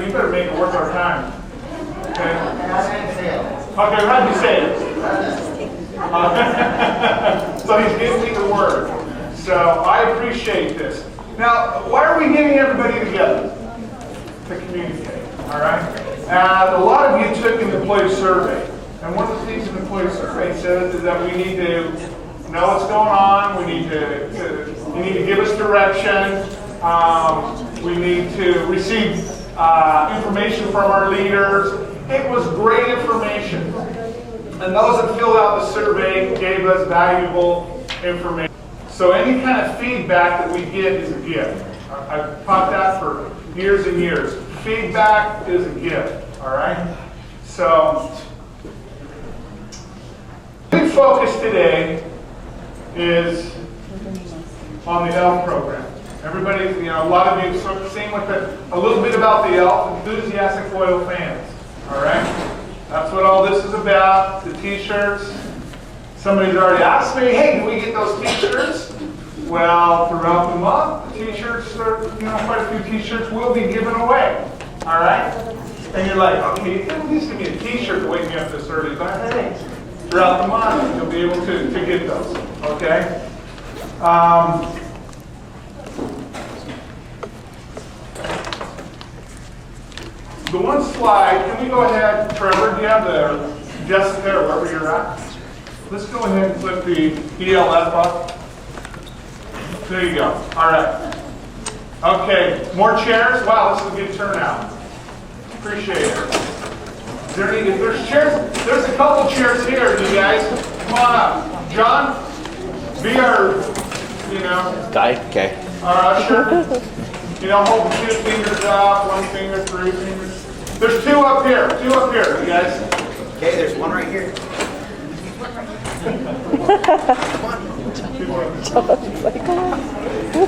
you better make it worth our time. Okay? Okay, how'd you say it? So he's giving me the word. So I appreciate this. Now, why are we getting everybody together? To communicate, all right? A lot of you took an employee survey. And one of the things an employee survey says is that we need to know what's going on. We need to you need to give us direction. We need to receive information from our leaders. It was great information. And those that filled out the survey gave us valuable information. So any kind of feedback that we get is a gift. I've taught that for years and years. Feedback is a gift, all right? So, big focus today is on the ELF program. Everybody, a lot of you have seen a little bit about the ELF, enthusiastic loyal fans, all right? That's what all this is about, the t-shirts. Somebody's already asked me, hey, do we get those t-shirts? Well, throughout the month, the t-shirts are, quite a few t-shirts will be given away. All right? And you're like, okay, you can at least give me a t-shirt to wake me up this early. But hey, throughout the month, you'll be able to get those. Okay? The one slide, can we go ahead, Trevor, do you have the Jessica or wherever you're at? Let's go ahead and flip the ELF up. There you go. All right. Okay, more chairs? Wow, this is a good turnout. Appreciate it. Is there any, if there's chairs, there's a couple chairs here, you guys. Come on up. John, be our, Die? Okay. our usher. Hold the 2 fingers up, 1 finger, 3 fingers. There's 2 up here, you guys. Okay, there's one right here.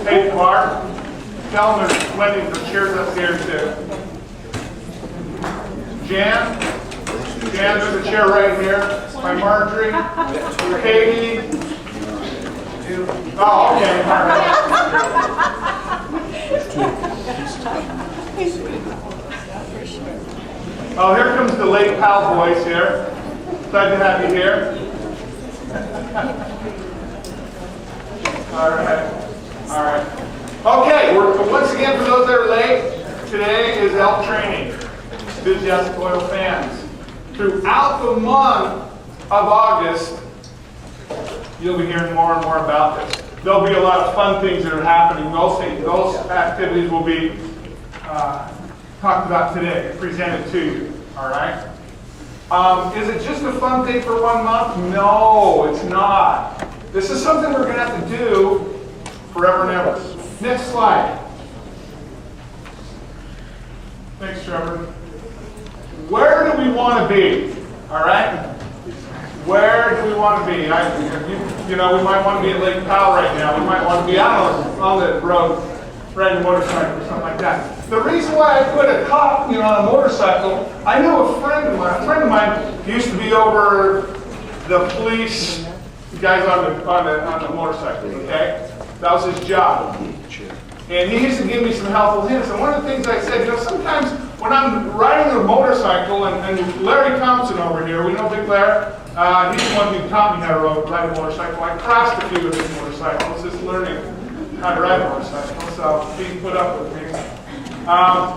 Hey, Mark, tell them there's plenty of chairs up here too. Jan, there's a chair right here by Marjorie. Katie. Oh, okay, all right. Oh, here comes the Lake Powell boys here. Glad to have you here. All right. Okay, once again, for those that are late, today is ELF training. Enthusiastic loyal fans. Throughout the month of August, you'll be hearing more and more about this. There'll be a lot of fun things that are happening. Those activities will be talked about today, presented to you. All right? Is it just a fun thing for 1 month? No, it's not. This is something we're going to have to do forever and ever. Next slide. Thanks, Trevor. Where do we want to be? All right? Where do we want to be? We might want to be at Lake Powell right now. We might want to be out on the road riding a motorcycle or something like that. The reason why I put a cop, on a motorcycle, I know a friend of mine used to be over the police guys on the motorcycles, okay? That was his job. And he used to give me some helpful hints. And one of the things I said, sometimes when I'm riding a motorcycle, and Larry Thompson over here, we know Big Larry, he's the one who taught me how to ride a motorcycle. I crashed a few of his motorcycles, just learning how to ride a motorcycle, so he put up with me.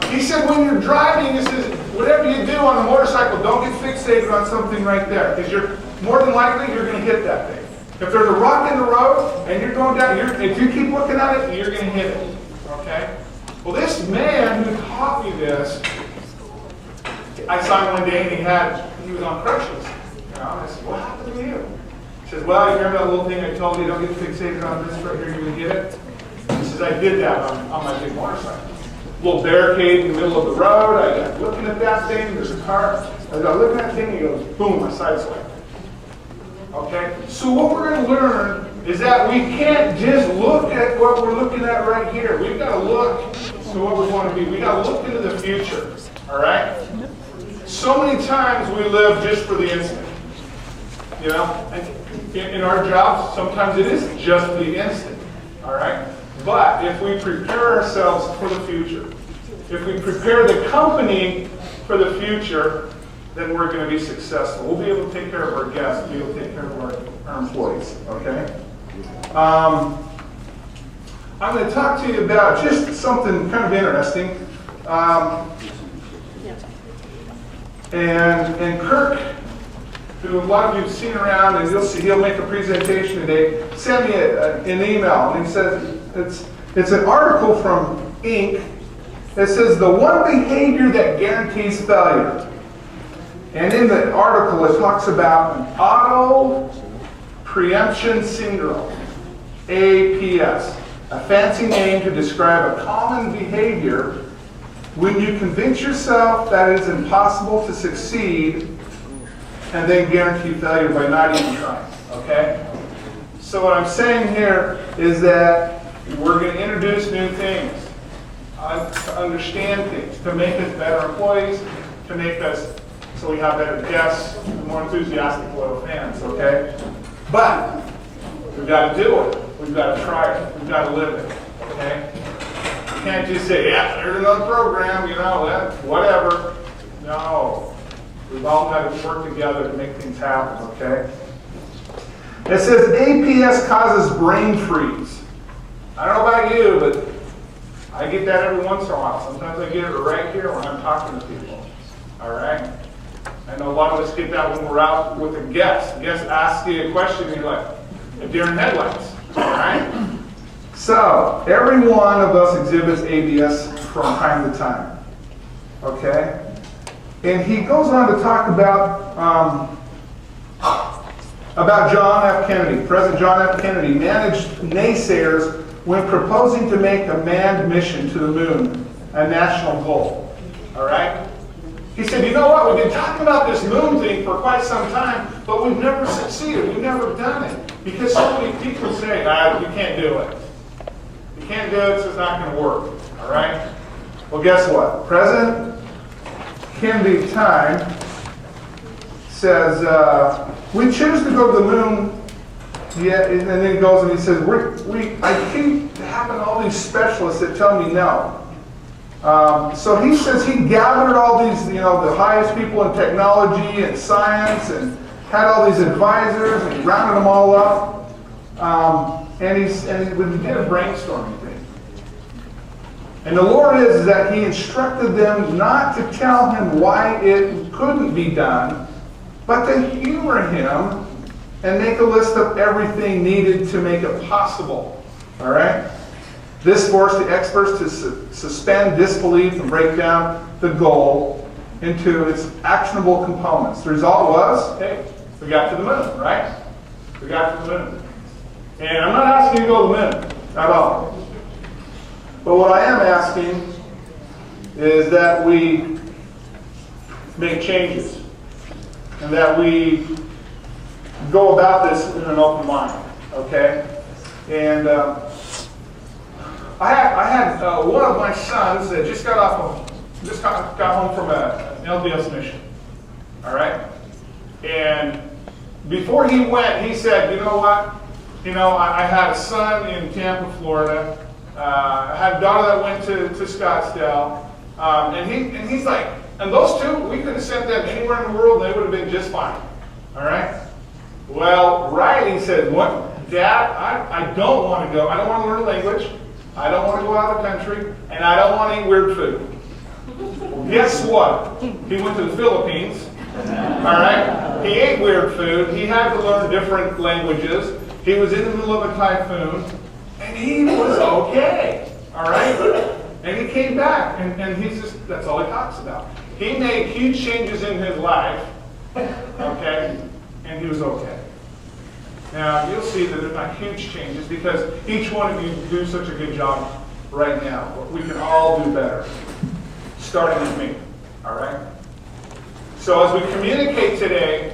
He said when you're driving, he says, whatever you do on a motorcycle, don't get fixated on something right there, because you're more than likely you're going to hit that thing. If there's a rock in the road and you're going down, if you keep looking at it, you're going to hit it. Okay? Well, this man who taught me this, I saw him one day and he was on crutches. And I said, what happened to you? He says, well, you remember that little thing I told you, don't get fixated on this right here, you're going to hit it? He says, I did that on my big motorcycle. Little barricade in the middle of the road, I got looking at that thing, there's a car, I got looking at that thing, and he goes, boom, my sideswipe. Okay? So what we're going to learn is that we can't just look at what we're looking at right here. We've got to look to what we want to be. We've got to look into the future. All right? So many times we live just for the instant. And in our jobs, sometimes it is just the instant. All right? But if we prepare ourselves for the future, if we prepare the company for the future, then we're going to be successful. We'll be able to take care of our guests, we'll be able to take care of our employees, okay? I'm going to talk to you about just something kind of interesting. And Kirk, who a lot of you have seen around, and you'll see he'll make a presentation today, sent me an email, and he says it's an article from Inc. that says the one behavior that guarantees failure. And in the article it talks about an auto preemption syndrome, APS, a fancy name to describe a common behavior when you convince yourself that it is impossible to succeed and then guarantee failure by not even trying, okay? So what I'm saying here is that we're going to introduce new things, to understand things, to make us better employees, to make us so we have better guests, more enthusiastic, loyal fans, okay? But we've got to do it. We've got to try it. We've got to live it, okay? You can't just say, yeah, there's another program, you know, whatever. No. We've all got to work together to make things happen, okay? It says APS causes brain freeze. I don't know about you, but I get that every once in a while. Sometimes I get it right here when I'm talking to people, all right? I know a lot of us get that when we're out with a guest. The guest asks you a question, and you're like, a deer in headlights, all right? So, every one of us exhibits ABS from time to time, okay? And he goes on to talk about John F. Kennedy. President John F. Kennedy managed naysayers when proposing to make a manned mission to the moon a national goal, all right? He said, you know what, we've been talking about this moon thing for quite some time, but we've never succeeded, we've never done it. Because so many people say, you can't do it. You can't do it, so it's not going to work, all right? Well, guess what? President Kennedy time says, we choose to go to the moon, yeah, and then he goes and he says, I keep having all these specialists that tell me no. So he says he gathered all these, the highest people in technology and science and had all these advisors and he rounded them all up. And he did a brainstorming thing. And the Lord is that he instructed them not to tell him why it couldn't be done, but to humor him and make a list of everything needed to make it possible. All right? This forced the experts to suspend disbelief and break down the goal into its actionable components. The result was, hey, we got to the moon, right? We got to the moon. And I'm not asking you to go to the moon at all. But what I am asking is that we make changes and that we go about this in an open mind, okay? And I had one of my sons that just got home from an LDS mission, all right? And before he went, he said, you know what? I had a son in Tampa, Florida. I had a daughter that went to Scottsdale. And he's like, and those two, we could have sent them anywhere in the world and they would have been just fine. All right? Well, Riley said, what? Dad, I don't want to go. I don't want to learn language. I don't want to go out of the country. And I don't want to eat weird food. Well, guess what? He went to the Philippines. All right? He ate weird food. He had to learn different languages. He was in the middle of a typhoon. And he was okay. All right? And he came back. And he's just, that's all he talks about. He made huge changes in his life. Okay? And he was okay. Now, you'll see that they're not huge changes because each one of you do such a good job right now. But we can all do better. Starting with me. All right? So as we communicate today,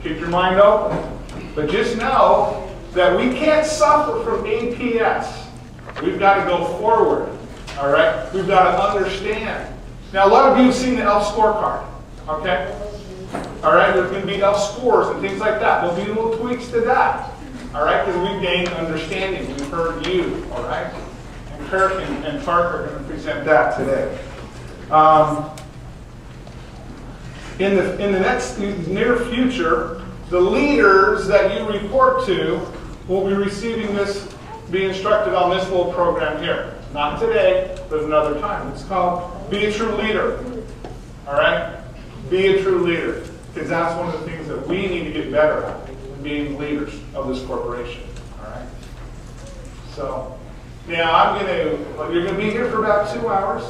keep your mind open. But just know that we can't suffer from APS. We've got to go forward. All right? We've got to understand. Now, a lot of you have seen the ELF scorecard. Okay? All right? There's going to be ELF scores and things like that. There'll be little tweaks to that. All right? Because we've gained understanding. We've heard you. All right? And Kirk and Clark are going to present that today. In the next near future, the leaders that you report to will be receiving this, be instructed on this little program here. Not today, but another time. It's called Be a True Leader. All right? Be a true leader. Because that's one of the things that we need to get better at, being leaders of this corporation. All right? So, now you're going to be here for about 2 hours.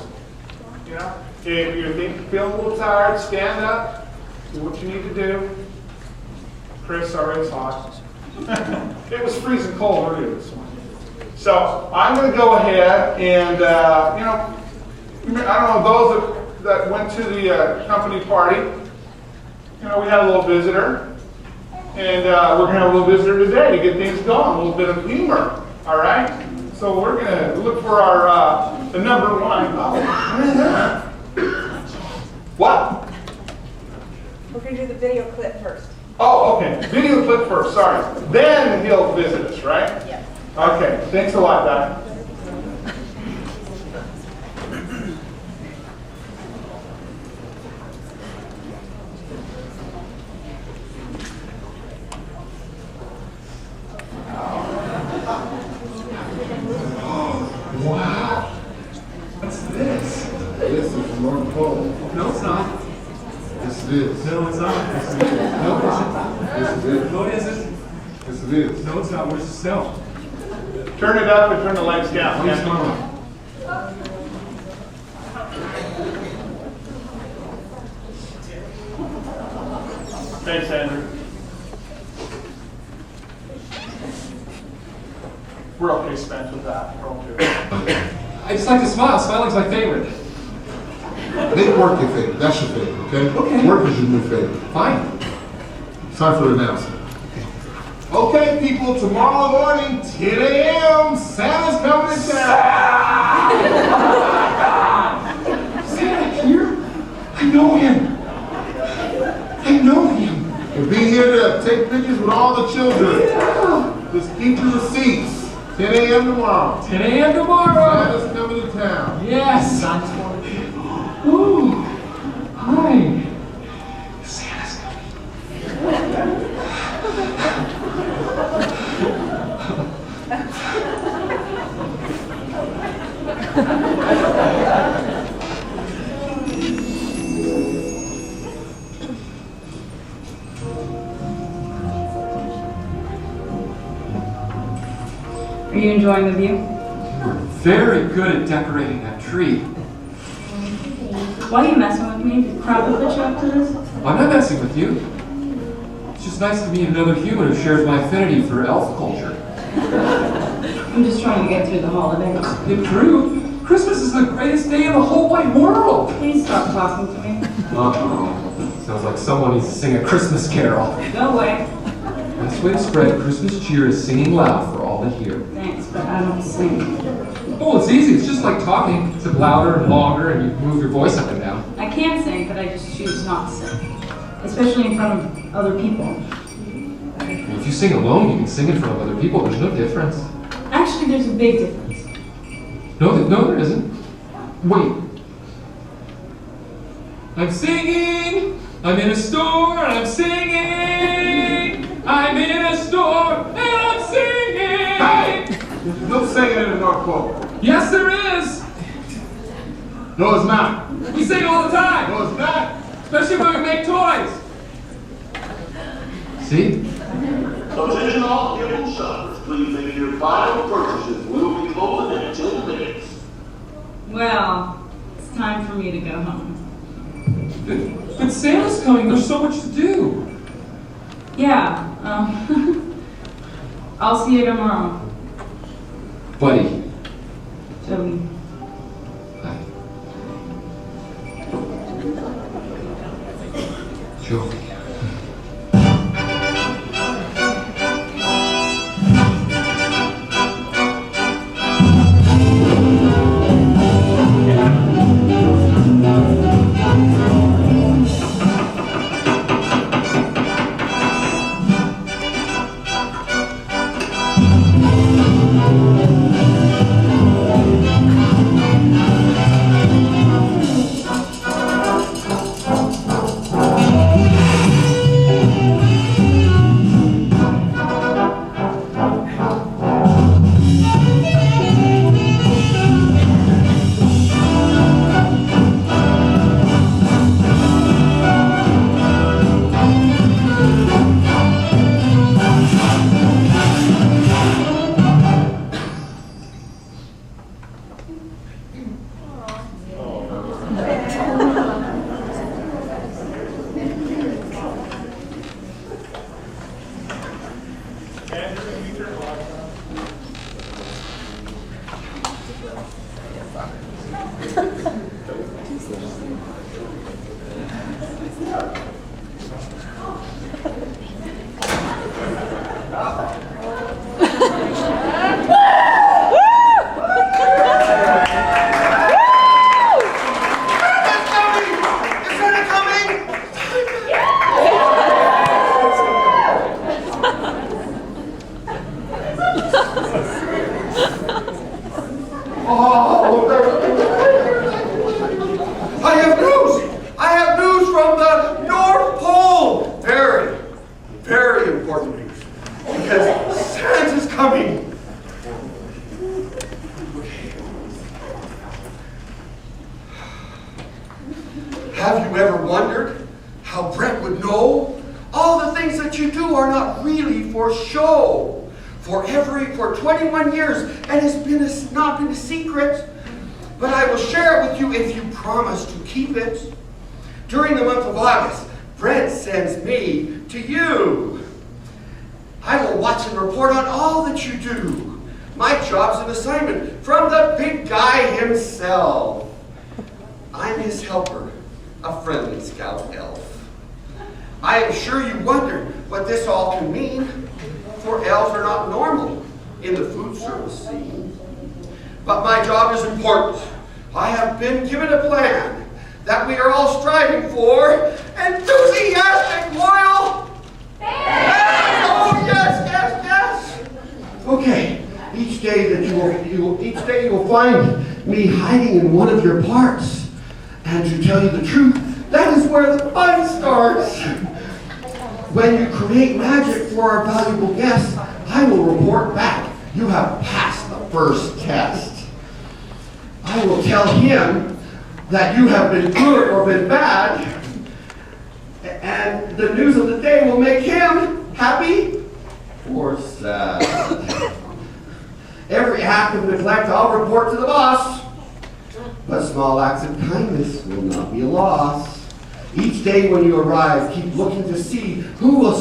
You know? If you're feeling a little tired, stand up, do what you need to do. Chris, sorry it's hot. It was freezing cold earlier this morning. So I'm going to go ahead and, I don't know, those that went to the company party, we had a little visitor. And we're going to have a little visitor today to get things going, a little bit of humor. All right? So we're going to look for our, the number one. Oh, what? We're going to do the video clip first. Oh, okay. Video clip first, sorry. Then he'll visit us, right? Yes. Okay, thanks a lot, Doc. Wow. What's this? This is North Pole. No, it's not. This is it. No, it's not. Yes, it is. No, it isn't. This is it. No, it isn't. This is it. No, it's not. Where's the snow? Turn it up and turn the lights down. Where's Yeah. the snow? Thanks, Andrew. We're okay, Spence, with that. We're okay. I just like to smile. Smiling's my favorite. Make work your favorite. That's your favorite, okay? Okay. Work is your new favorite. Fine. It's time for the announcement. Okay, people, tomorrow morning, 10 a.m., Santa's coming to town. Santa here? I know him. I know him. We'll be here to take pictures with all the children. Yeah. Just keep your receipts. 10 a.m. tomorrow. 10 a.m. tomorrow. Santa's coming to town. Yes. Ooh. Hi. Santa's coming. Are you enjoying the view? You're very good at decorating that tree. Why are you messing with me? Did Crowder put you up to this? I'm not messing with you. It's just nice to meet another human who shares my affinity for elf culture. I'm just trying to get through the holidays. It's true. Christmas is the greatest day in the whole wide world. Please stop talking to me. Uh-oh. Sounds like someone needs to sing a Christmas carol. Go away. Best way to spread Christmas cheer is singing loud for all to hear. Thanks, but I don't sing. Oh, it's easy. It's just like talking, except louder and longer, and you move your voice up and down. I can sing, but I just choose not to sing. Especially in front of other people. If you sing alone, you can sing in front of other people. There's no difference. Actually, there's a big difference. No, there isn't. Wait. I'm singing. I'm in a store and I'm singing. I'm in a store and I'm singing. There's no singing in the North Pole. Yes, there is. No, it's not. We sing all the time, No, it's not. especially when we make toys. See? Attention all cable shoppers, please make your final purchases. We will be closing in 10 minutes. Well, it's time for me to go home. But Santa's coming. There's so much to do. Yeah, I'll see you tomorrow, Buddy. Joey. Hi. Joey. Have you ever wondered how Brett would know? All the things that you do are not really for show. For 21 years, and it's not been a secret. But I will share it with you if you promise to keep it. During the month of August, Brent sends me to you. I will watch and report on all that you do. My job's an assignment from the big guy himself. I'm his helper, a friendly scout elf. I am sure you wonder what this all can mean, for elves are not normal in the food service scene. But my job is important. I have been given a plan that we are all striving for. Enthusiastic, loyal. Oh, yes. Okay. Each day you will find me hiding in one of your parts. And to tell you the truth, that is where the fun starts. When you create magic for our valuable guests, I will report back. You have passed the first test. I will tell him that you have been good or been bad, and the news of the day will make him happy or sad. Every act of neglect I'll report to the boss, but small acts of kindness will not be a loss. Each day when you arrive, keep looking to see who will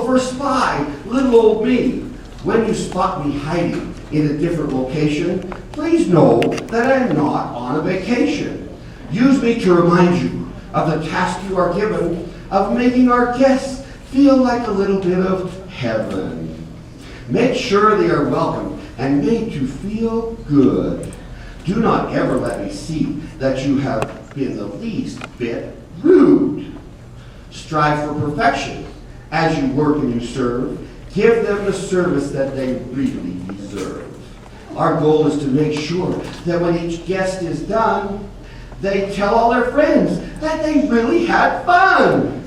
first spy little old me. When you spot me hiding in a different location, please know that I am not on a vacation. Use me to remind you of the task you are given of making our guests feel like a little bit of heaven. Make sure they are welcome and made to feel good. Do not ever let me see that you have been the least bit rude. Strive for perfection as you work and you serve. Give them the service that they really deserve. Our goal is to make sure that when each guest is done, they tell all their friends that they really had fun.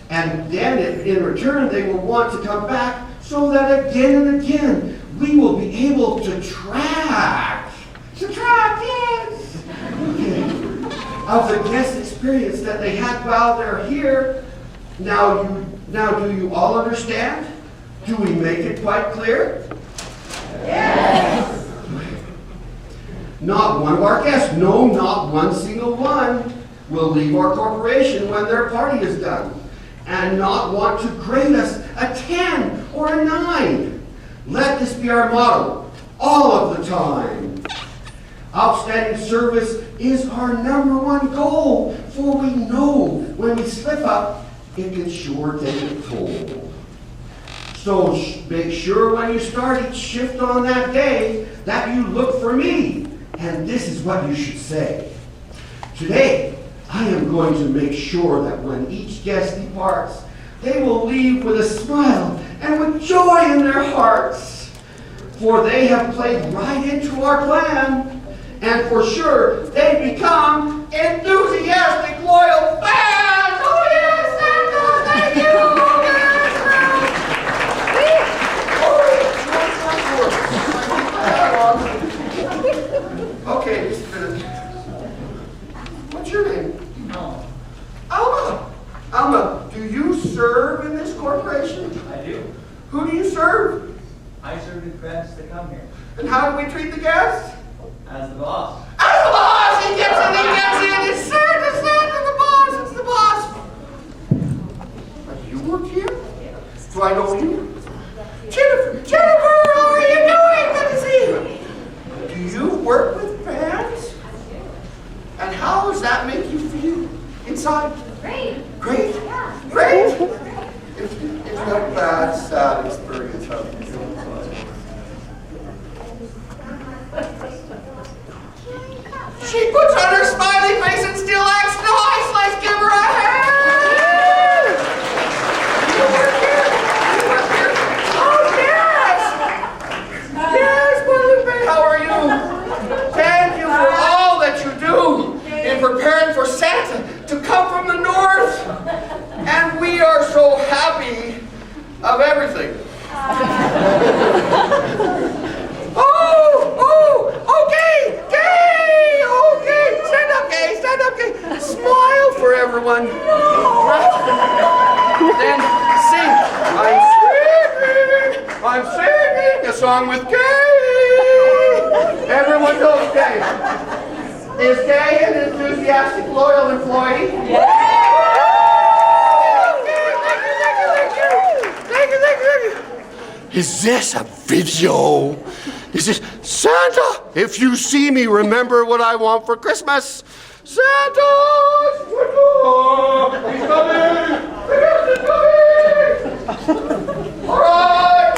And then in return, they will want to come back so that again and again, we will be able to track, yes, okay, of the guest experience that they had while they're here. Now do you all understand? Do we make it quite clear? Yes! Not one of our guests, no, not one single one, will leave our corporation when their party is done and not want to grade us a 10 or a 9. Let this be our motto all of the time. Outstanding service is our #1 goal, for we know when we slip up, it can sure take a toll. So make sure when you start each shift on that day that you look for me. And this is what you should say. Today, I am going to make sure that when each guest departs, they will leave with a smile and with joy in their hearts. For they have played right into our plan. And for sure, they become enthusiastic, loyal fans. Oh yes, thank you. Okay, just a minute. What's your name? Alma. Alma, do you serve in this corporation? I do. Who do you serve? I serve the guests that come here. And how do we treat the guests? As the boss. As the boss! He gets in, he gets in! It's the boss! It's the boss! But you work here? Do I know you? Jennifer, how are you doing? Good to see you. Do you work with fans? And how does that make you feel inside? Great. Great? Yeah. Great? It's a bad, sad experience, huh? She puts on her smiley face and still acts nice. Let's give her a hand. You work here? You work here? Oh, yes. Yes, Guadalupe, how are you? Thank you for all that you do in preparing for Santa to come from the north. And we are so happy of everything. Okay, stand up, Gay. everyone. Then sing. I'm singing a song with Kay. Everyone knows Kay. Is Kay an enthusiastic, loyal employee? Thank you. Is this a video? Is this Santa? If you see me, remember what I want for Christmas. Santa's window. He's coming. He's coming. All right.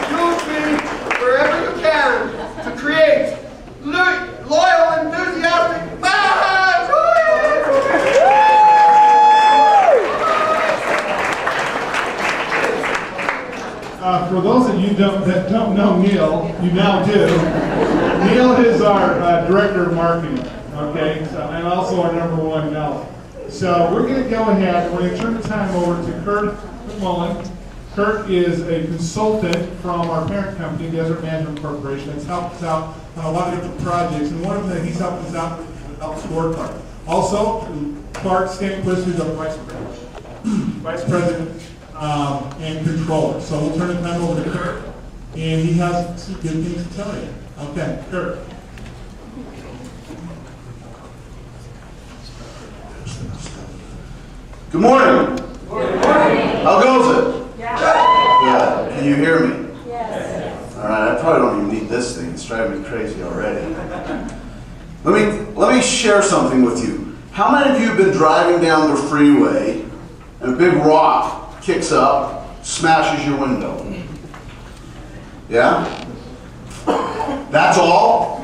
Use me wherever you can to create loyal, enthusiastic fans. For those of you that don't know Neil, you now do. Neil is our director of marketing, okay, and also our #1 Nelly. So we're going to go ahead and we're going to turn the time over to Kurt McMullen. Kurt is a consultant from our parent company, Desert Management Corporation. It's helped us out on a lot of different projects, and one of them he's helped us out with the scorecard. Also, Clark Stanquist, who's our vice president and controller. So we'll turn the time over to Kurt, and he has some good things to tell you. Okay, Kurt. Good morning. Good morning. How goes it? Yeah. Good. Can you hear me? Yes. All right. I probably don't even need this thing. It's driving me crazy already. Let me share something with you. How many of you have been driving down the freeway and a big rock kicks up, smashes your window? Yeah? That's all?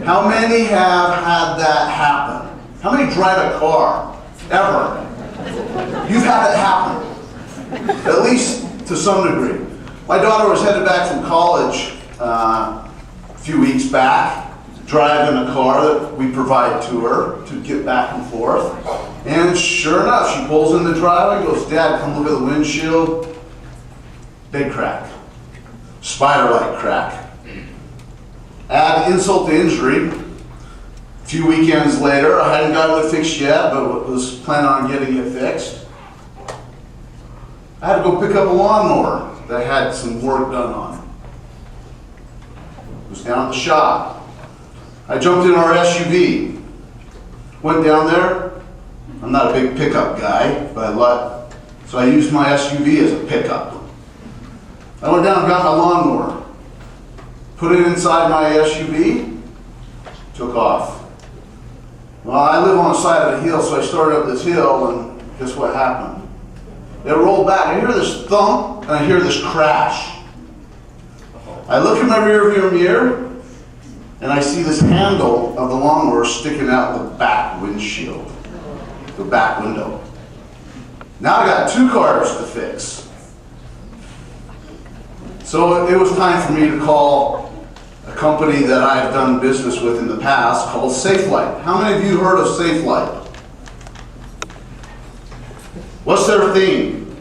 How many have had that happen? How many drive a car? Ever? You've had it happen. At least to some degree. My daughter was headed back from college a few weeks back, driving a car that we provide to her to get back and forth. And sure enough, she pulls in the driveway and goes, "Dad, come look at the windshield." Big crack. Spider-like crack. Add insult to injury. A few weekends later, I hadn't gotten it fixed yet, but was planning on getting it fixed. I had to go pick up a lawnmower that had some work done on it. It was down at the shop. I jumped in our SUV, went down there. I'm not a big pickup guy, so I used my SUV as a pickup. I went down and got my lawnmower, put it inside my SUV, took off. Well, I live on the side of a hill, so I started up this hill, and guess what happened? It rolled back. I hear this thump, and I hear this crash. I look in my rearview mirror, and I see this handle of the lawnmower sticking out the back windshield, the back window. Now I got 2 cars to fix. So it was time for me to call a company that I've done business with in the past called Safelite. How many of you heard of Safelite? What's their theme?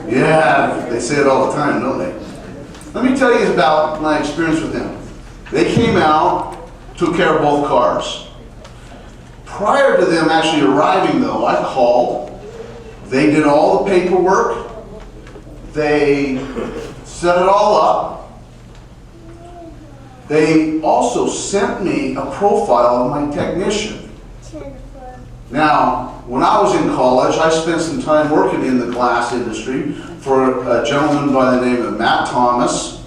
Yeah, they say it all the time, don't they? Let me tell you about my experience with them. They came out, took care of both cars. Prior to them actually arriving though, I called. They did all the paperwork. They set it all up. They also sent me a profile of my technician. Now, when I was in college, I spent some time working in the glass industry for a gentleman by the name of Matt Thomas.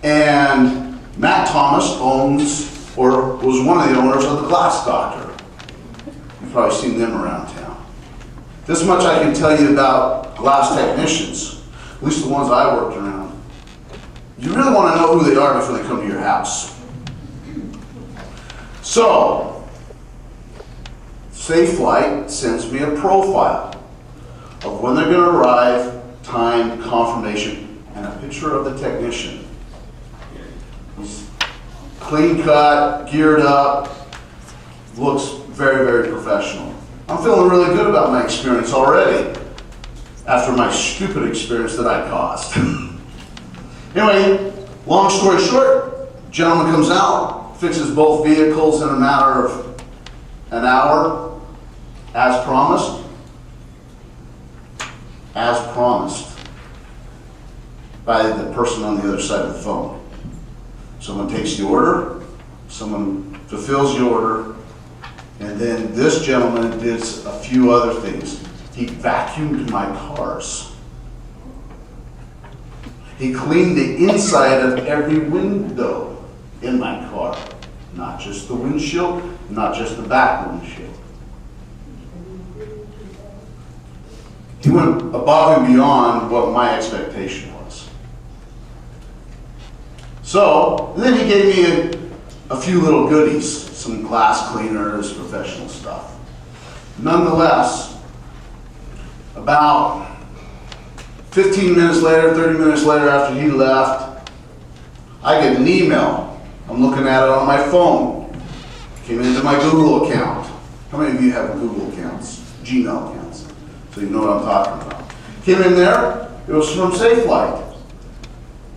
And Matt Thomas owns, or was one of the owners of the Glass Doctor. You've probably seen them around town. This much I can tell you about glass technicians, at least the ones I worked around. You really want to know who they are before they come to your house. So, Safelite sends me a profile of when they're going to arrive, time, confirmation, and a picture of the technician. He's clean cut, geared up, looks very, very professional. I'm feeling really good about my experience already after my stupid experience that I caused. Anyway, long story short, gentleman comes out, fixes both vehicles in a matter of an hour, as promised. As promised by the person on the other side of the phone. Someone takes the order, someone fulfills the order, and then this gentleman did a few other things. He vacuumed my cars. He cleaned the inside of every window in my car. Not just the windshield, not just the back windshield. He went above and beyond what my expectation was. So, then he gave me a few little goodies, some glass cleaners, professional stuff. Nonetheless, about 15 minutes later, 30 minutes later after he left, I get an email. I'm looking at it on my phone. Came into my Google account. How many of you have Google accounts? Gmail accounts. So you know what I'm talking about. Came in there, it was from Safelite.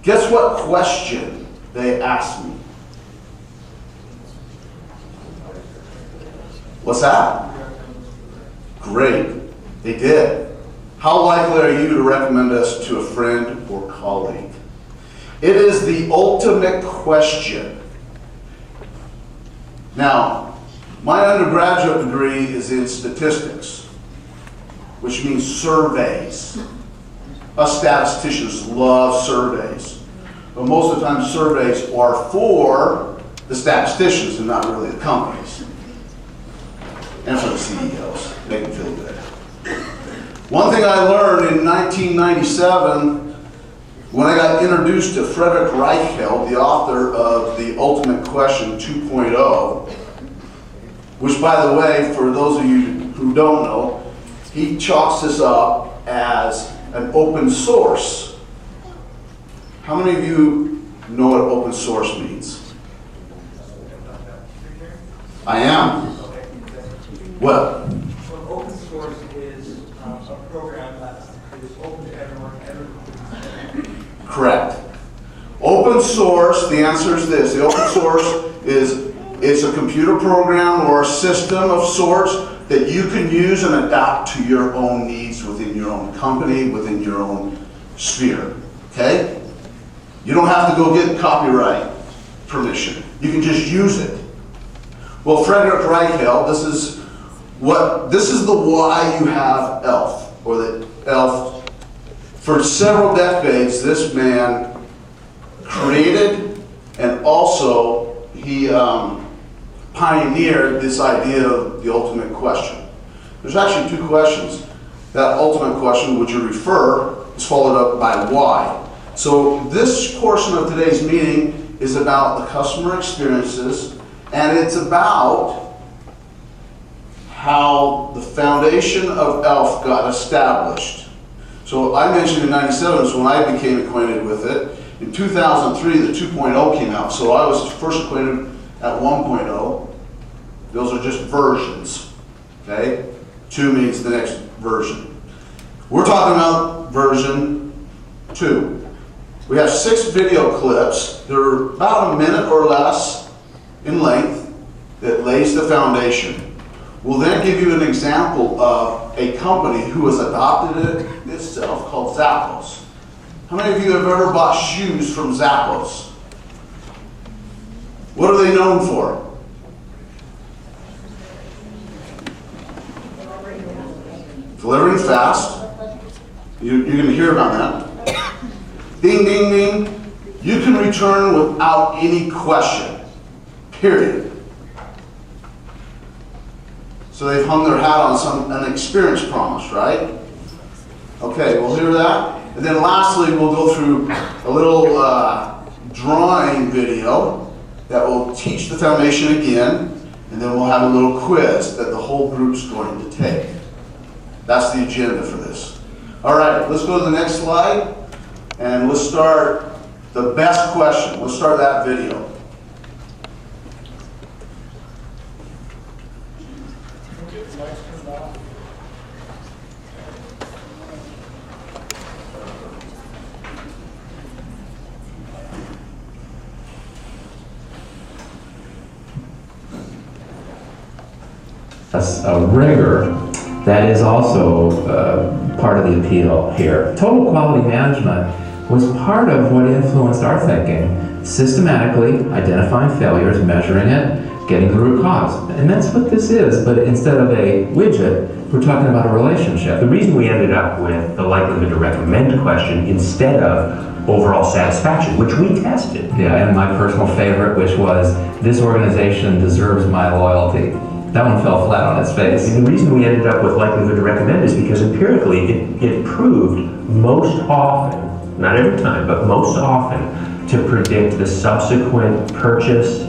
Guess what question they asked me? What's that? Great, they did. How likely are you to recommend us to a friend or colleague? It is the ultimate question. Now, my undergraduate degree is in statistics, which means surveys. Us statisticians love surveys. But most of the time surveys are for the statisticians and not really the companies. And for the CEOs, make them feel good. One thing I learned in 1997, when I got introduced to Frederick Reichheld, the author of The Ultimate Question 2.0, which, by the way, for those of you who don't know, he chalks this up as an open source. How many of you know what open source means? I am. What? Well, open source is a program that is open to everyone. Correct. Open source, the answer is this. The open source is it's a computer program or a system of sorts that you can use and adapt to your own needs within your own company, within your own sphere. Okay? You don't have to go get copyright permission. You can just use it. Well, Frederick Reichheld, this is the why you have ELF, or the ELF. For several decades, this man created and also he pioneered this idea of the ultimate question. There's actually two questions. That ultimate question, would you refer, is followed up by why. So this portion of today's meeting is about the customer experiences, and it's about how the foundation of ELF got established. So I mentioned in '97 is when I became acquainted with it. In 2003, the 2.0 came out. So I was first acquainted at 1.0. Those are just versions, okay? 2 means the next version. We're talking about version 2. We have 6 video clips. They're about a minute or less in length that lays the foundation. We'll then give you an example of a company who has adopted it itself called Zappos. How many of you have ever bought shoes from Zappos? What are they known for? Delivering fast. You're going to hear about that. Ding, ding, ding. You can return without any question. Period. So they've hung their hat on an experience promise, right? Okay, we'll hear that. And then lastly, we'll go through a little drawing video that will teach the foundation again, and then we'll have a little quiz that the whole group's going to take. That's the agenda for this. All right, let's go to the next slide, and let's start the best question. Let's start that video. a rigor that is also part of the appeal here. Total quality management was part of what influenced our thinking, systematically identifying failures, measuring it, getting the root cause. And that's what this is, but instead of a widget, we're talking about a relationship. The reason we ended up with the likelihood to recommend question instead of overall satisfaction, which we tested. Yeah, and my personal favorite, which was, this organization deserves my loyalty. That one fell flat on its face. And the reason we ended up with likelihood to recommend is because empirically it proved most often, not every time, but most often, to predict the subsequent purchase,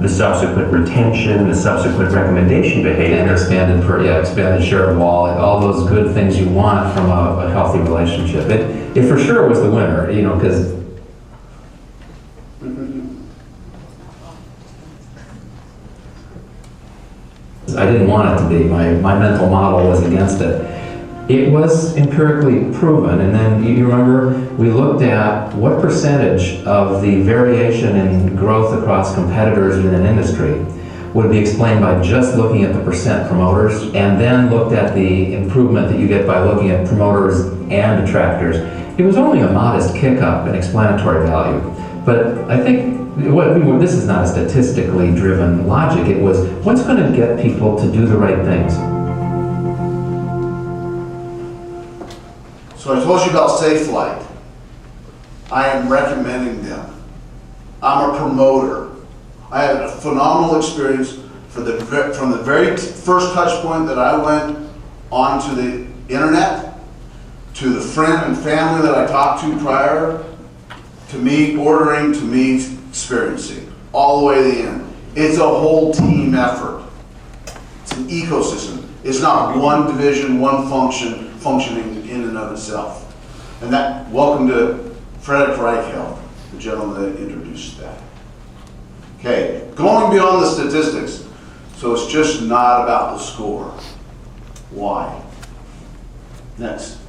the subsequent retention, the subsequent recommendation behavior. And expanded share of wallet, all those good things you want from a healthy relationship. It for sure was the winner, you know, because I didn't want it to be. My mental model was against it. It was empirically proven, and then you remember we looked at what percentage of the variation in growth across competitors in an industry would be explained by just looking at the percent promoters, and then looked at the improvement that you get by looking at promoters and detractors. It was only a modest kick up in explanatory value, but I think this is not a statistically driven logic. It was, what's going to get people to do the right things? So I told you about SafeLight. I am recommending them. I'm a promoter. I had a phenomenal experience from the very first touch point that I went onto the internet, to the friend and family that I talked to prior, to me ordering, to me experiencing, all the way to the end. It's a whole team effort. It's an ecosystem. It's not one division, one functioning in and of itself. And that, welcome to Frederick Reichheld, the gentleman that introduced that. Okay, going beyond the statistics, so it's just not about the score. Why? Next.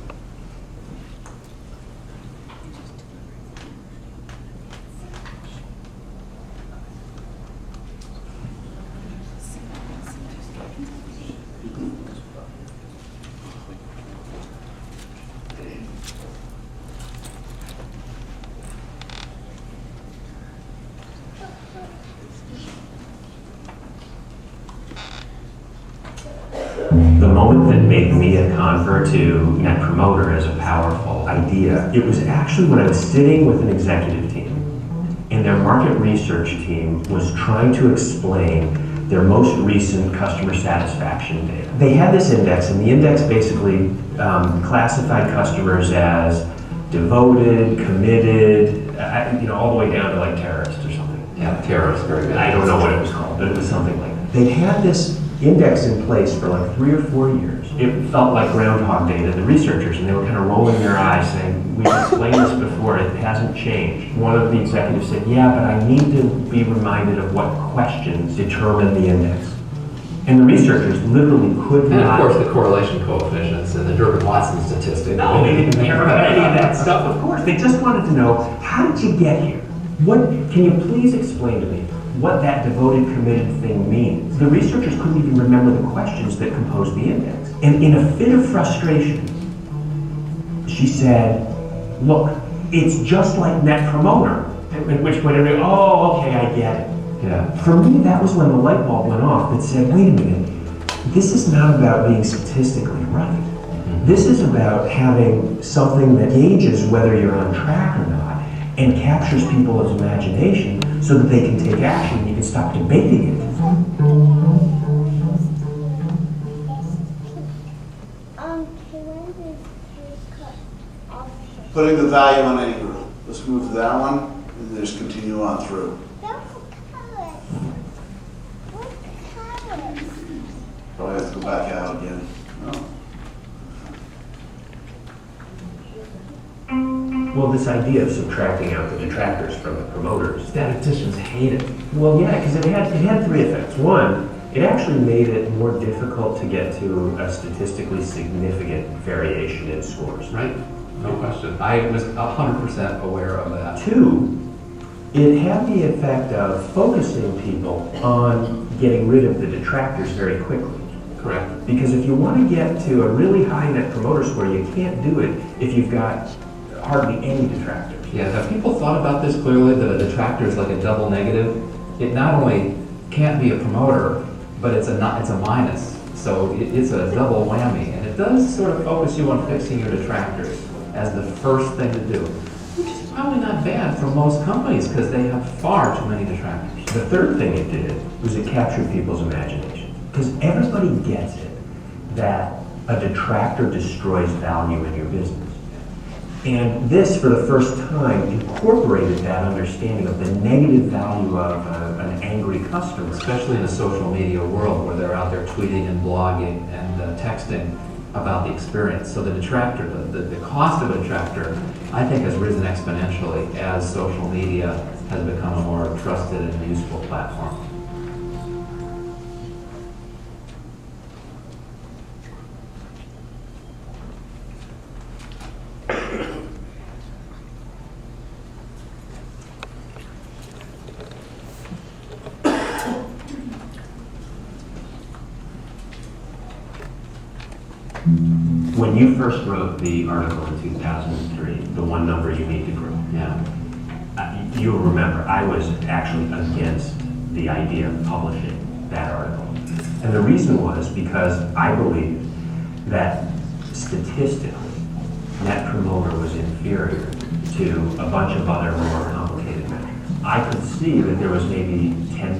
The moment that made me a convert to Net Promoter as a powerful idea, it was actually when I was sitting with an executive team and their market research team was trying to explain their most recent customer satisfaction data. They had this index, and the index basically classified customers as devoted, committed, all the way down to like terrorist or something. Yeah, terrorist, very good. I don't know what it was called, but it was something like that. They'd had this index in place for like 3 or 4 years. It felt like Groundhog Day to the researchers, and they were kind of rolling their eyes saying, we've explained this before, it hasn't changed. One of the executives said, yeah, but I need to be reminded of what questions determine the index. And the researchers literally could not. And of course the correlation coefficients and the Durbin-Watson statistic. No, they didn't care about any of that stuff, of course. They just wanted to know, how did you get here? Can you please explain to me what that devoted, committed thing means? The researchers couldn't even remember the questions that composed the index. And in a fit of frustration, she said, look, it's just like Net Promoter. At which point everybody, oh, okay, I get it. Yeah. For me, that was when the light bulb went off that said, wait a minute, this is not about being statistically right. Mm-hmm. This is about having something that gauges whether you're on track or not and captures people's imagination so that they can take action and you can stop debating it. Putting the value on any group. Let's move to that one and just continue on through. Probably have to go back out again. No. Well, this idea of subtracting out the detractors from the promoters. Statisticians hate it. Well, yeah, because it had 3 effects. One, it actually made it more difficult to get to a statistically significant variation in scores. Right? No question. I was 100% aware of that. 2, it had the effect of focusing people on getting rid of the detractors very quickly. Correct. Because if you want to get to a really high net promoter score, you can't do it if you've got hardly any detractors. Yeah, have people thought about this clearly, that a detractor is like a double negative? It not only can't be a promoter, but it's a minus. So it's a double whammy. And it does sort of focus you on fixing your detractors as the first thing to do, which is probably not bad for most companies because they have far too many detractors. The third thing it did was it captured people's imagination. Because everybody gets it that a detractor destroys value in your business. And this, for the first time, incorporated that understanding of the negative value of an angry customer. Especially in the social media world where they're out there tweeting and blogging and texting about the experience. So the detractor, the cost of a detractor, I think has risen exponentially as social media has become a more trusted and useful platform. When you first wrote the article in 2003, the one number you need to grow, you'll remember I was actually against the idea of publishing that article. And the reason was because I believed that statistically, Net Promoter was inferior to a bunch of other more complicated metrics. I could see that there was maybe 10%,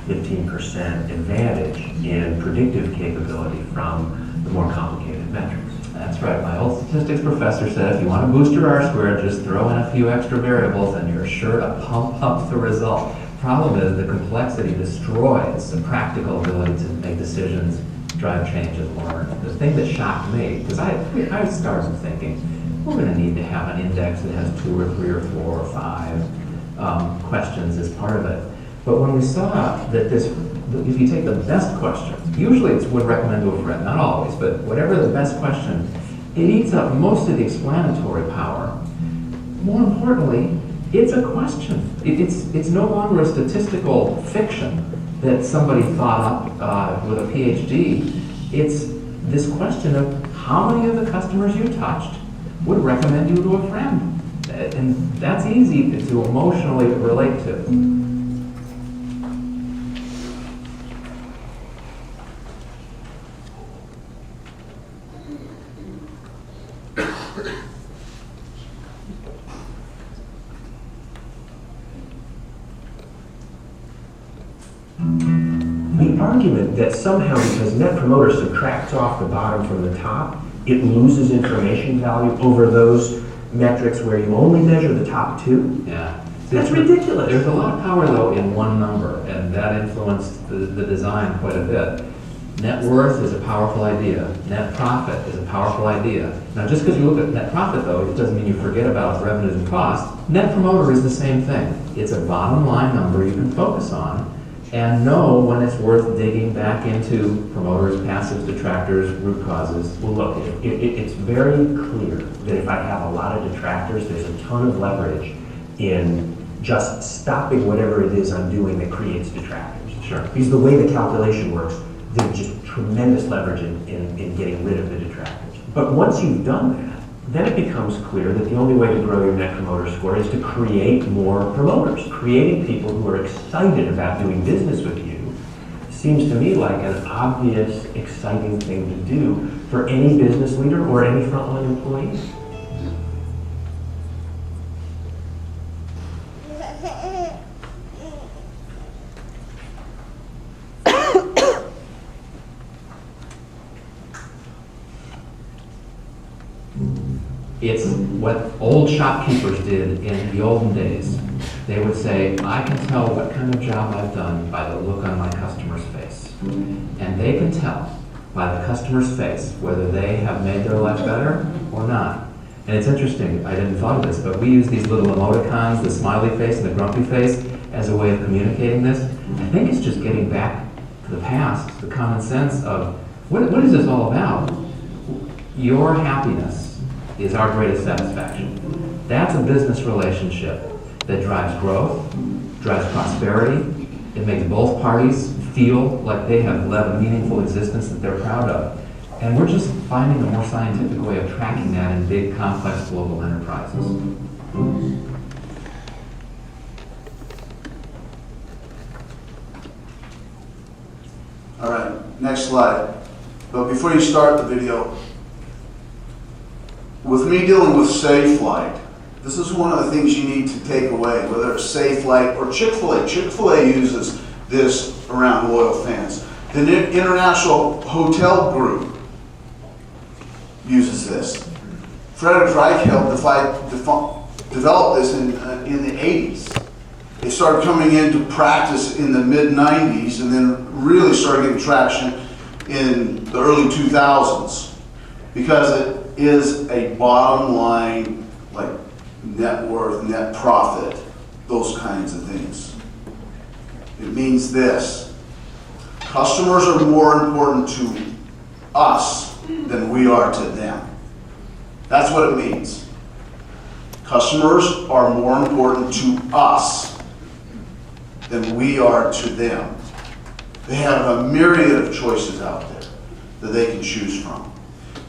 15% advantage in predictive capability from the more complicated metrics. That's right. My old statistics professor said if you want to boost your R-squared, just throw in a few extra variables and you're sure to pump up the result. Problem is the complexity destroys the practical ability to make decisions, drive change, and learn. The thing that shocked me, because I started thinking, we're going to need to have an index that has 2 or 3 or 4 or 5 questions as part of it. But when we saw that this, if you take the best question, usually it's would recommend to a friend, not always, but whatever the best question, it eats up most of the explanatory power. More importantly, it's a question. It's no longer a statistical fiction that somebody thought up with a PhD. It's this question of how many of the customers you touched would recommend you to a friend. And that's easy to emotionally relate to. The argument that somehow because Net Promoter subtracts off the bottom from the top, it loses information value over those metrics where you only measure the top 2. Yeah. That's ridiculous. There's a lot of power, though, in one number, and that influenced the design quite a bit. Net worth is a powerful idea. Net profit is a powerful idea. Now, just because you look at net profit, though, it doesn't mean you forget about revenues and costs. Net promoter is the same thing. It's a bottom line number you can focus on and know when it's worth digging back into promoters, passives, detractors, root causes. Well, look, it's very clear that if I have a lot of detractors, there's a ton of leverage in just stopping whatever it is I'm doing that creates detractors. Sure. Because the way the calculation works, there's just tremendous leverage in getting rid of the detractors. But once you've done that, then it becomes clear that the only way to grow your Net Promoter Score is to create more promoters. Creating people who are excited about doing business with you seems to me like an obvious, exciting thing to do for any business leader or any frontline employee. It's what old shopkeepers did in the olden days. They would say, I can tell what kind of job I've done by the look on my customer's face. And they can tell by the customer's face whether they have made their life better or not. And it's interesting, I didn't thought of this, but we use these little emoticons, the smiley face and the grumpy face, as a way of communicating this. I think it's just getting back to the past, the common sense of, what is this all about? Your happiness is our greatest satisfaction. That's a business relationship that drives growth, drives prosperity. It makes both parties feel like they have led a meaningful existence that they're proud of. And we're just finding a more scientific way of tracking that in big, complex global enterprises. All right, next slide. But before you start the video, with me dealing with Safelite, this is one of the things you need to take away, whether it's Safelite or Chick-fil-A. Chick-fil-A uses this around loyal fans. The International Hotel Group uses this. Frederick Reich helped develop this in the 80s. It started coming into practice in the mid-90s and then really started getting traction in the early 2000s because it is a bottom line, like net worth, net profit, those kinds of things. It means this: customers are more important to us than we are to them. That's what it means. Customers are more important to us than we are to them. They have a myriad of choices out there that they can choose from.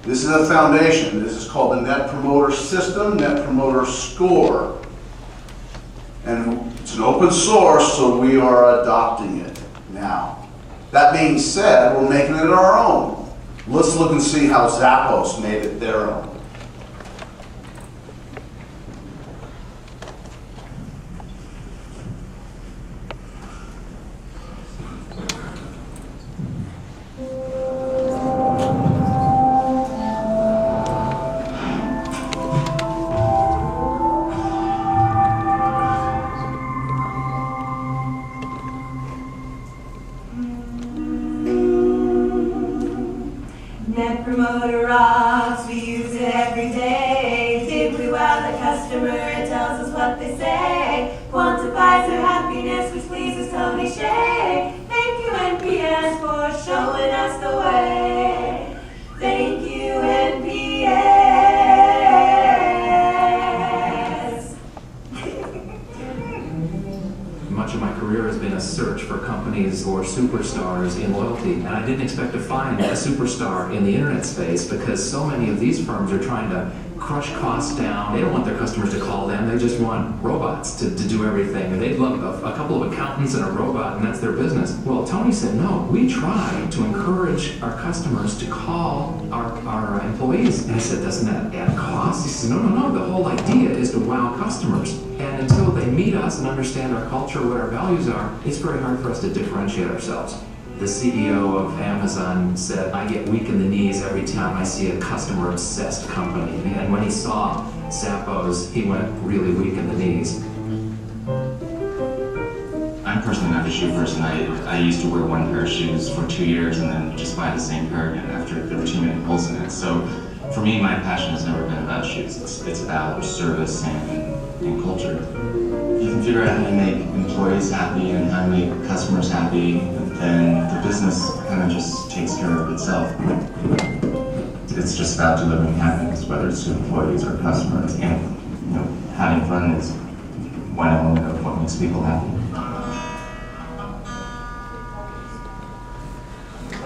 This is a foundation. This is called the Net Promoter System, Net Promoter Score. And it's an open source, so we are adopting it now. That being said, we're making it our own. Let's look and see how Zappos made it their own. Net Promoter rocks, we use it every day. Did we wow the customer? It tells us what they say. Quantifies their happiness, which pleases Tony Shea. Thank you, NPS, for showing us the way. Thank you, NPS. Much of my career has been a search for companies or superstars in loyalty, and I didn't expect to find a superstar in the internet space because so many of these firms are trying to crush costs down. They don't want their customers to call them, they just want robots to do everything. And they'd love a couple of accountants and a robot, and that's their business. Well, Tony said, no, we try to encourage our customers to call our employees. And I said, doesn't that add costs? He said, no, the whole idea is to wow customers. And until they meet us and understand our culture, what our values are, it's very hard for us to differentiate ourselves. The CEO of Amazon said, I get weak in the knees every time I see a customer-obsessed company. And when he saw Zappos, he went really weak in the knees. I'm personally not a shoe person. I used to wear one pair of shoes for 2 years and then just buy the same pair again after there were too many holes in it. So for me, my passion has never been about shoes. It's about service and culture. You can figure out how to make employees happy and how to make customers happy, then the business kind of just takes care of itself. It's just about delivering happiness, whether it's to employees or customers, and having fun is one element of what makes people happy.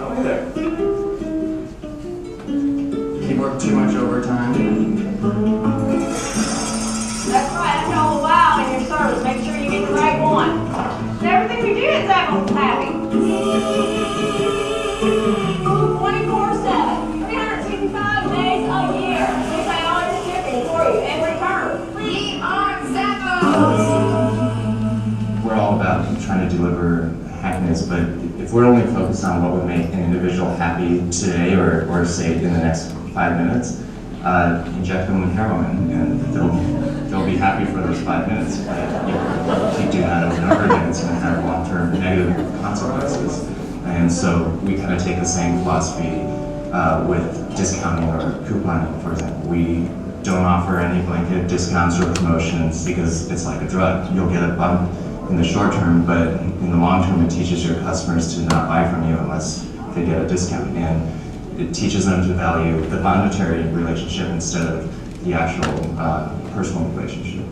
Oh, hey there. You work too much overtime? That's right, that's all the while in your service. Make sure you get the right one. Everything we do is Zappos happy. 24/7, 365 days a year. We pay all your shipping for you and return. We are Zappos. We're all about trying to deliver happiness, but if we're only focused on what would make an individual happy today or say in the next 5 minutes, inject them with heroin and they'll be happy for those 5 minutes. But if you keep doing that over and over again, it's going to have long-term negative consequences. And so we kind of take the same philosophy with discounting or couponing, for example. We don't offer any blanket discounts or promotions because it's like a drug. You'll get a bump in the short term, but in the long term, it teaches your customers to not buy from you unless they get a discount. And it teaches them to value the monetary relationship instead of the actual personal relationship.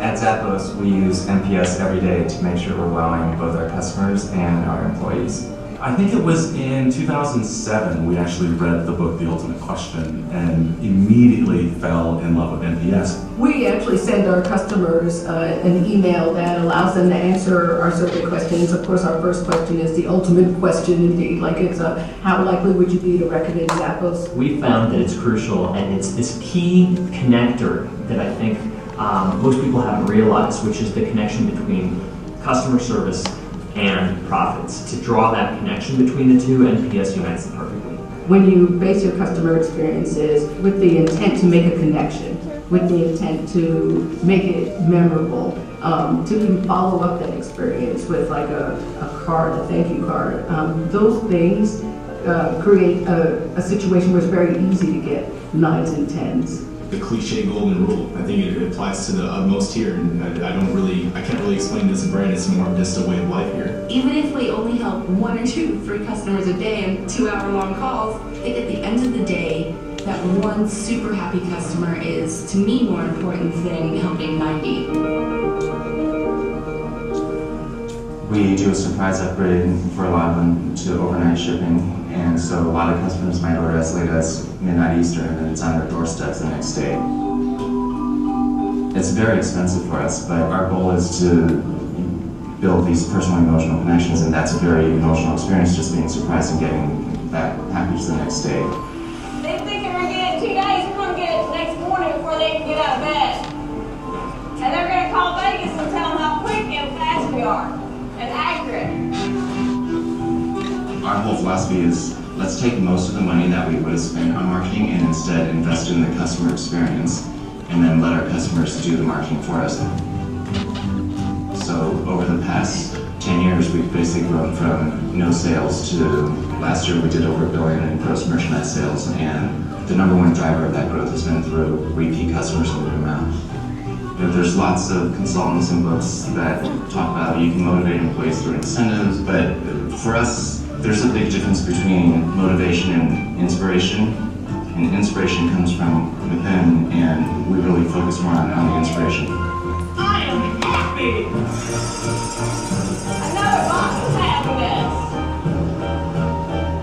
At Zappos, we use NPS every day to make sure we're wowing both our customers and our employees. I think it was in 2007 we actually read the book The Ultimate Question and immediately fell in love with NPS. We actually send our customers an email that allows them to answer our survey questions. Of course, our first question is the ultimate question indeed, like it's how likely would you be to recommend Zappos? We found that it's crucial and it's this key connector that I think most people haven't realized, which is the connection between customer service and profits. To draw that connection between the two, NPS unites them perfectly. When you base your customer experiences with the intent to make a connection, with the intent to make it memorable, to even follow up that experience with like a card, a thank you card, those things create a situation where it's very easy to get 9s and 10s. The cliche golden rule, I think it applies to the utmost here, and I can't really explain this in brand. It's more of just a way of life here. Even if we only help 1 or 2 free customers a day and 2-hour-long calls, I think at the end of the day, that one super happy customer is, to me, more important than helping 90. We do a surprise upgrade for a lot of them to overnight shipping, and so a lot of customers might order as late as midnight Eastern, and then it's on their doorsteps the next day. It's very expensive for us, but our goal is to build these personal emotional connections, and that's a very emotional experience, just being surprised and getting that package the next day. They think they're gonna get it in 2 days, we're gonna get it next morning before they can get out of bed. And they're gonna call Vegas and tell them how quick and fast we are. And accurate. Our whole philosophy is, let's take most of the money that we would have spent on marketing and instead invest in the customer experience, and then let our customers do the marketing for us. So over the past 10 years, we've basically grown from no sales to last year we did over $1 billion in gross merchandise sales, and the #1 driver of that growth has been through repeat customers and word of mouth. There's lots of consultants and books that talk about you can motivate employees through incentives, but for us, there's a big difference between motivation and inspiration. And inspiration comes from within, and we really focus more on the inspiration. I am happy! Another box of happiness!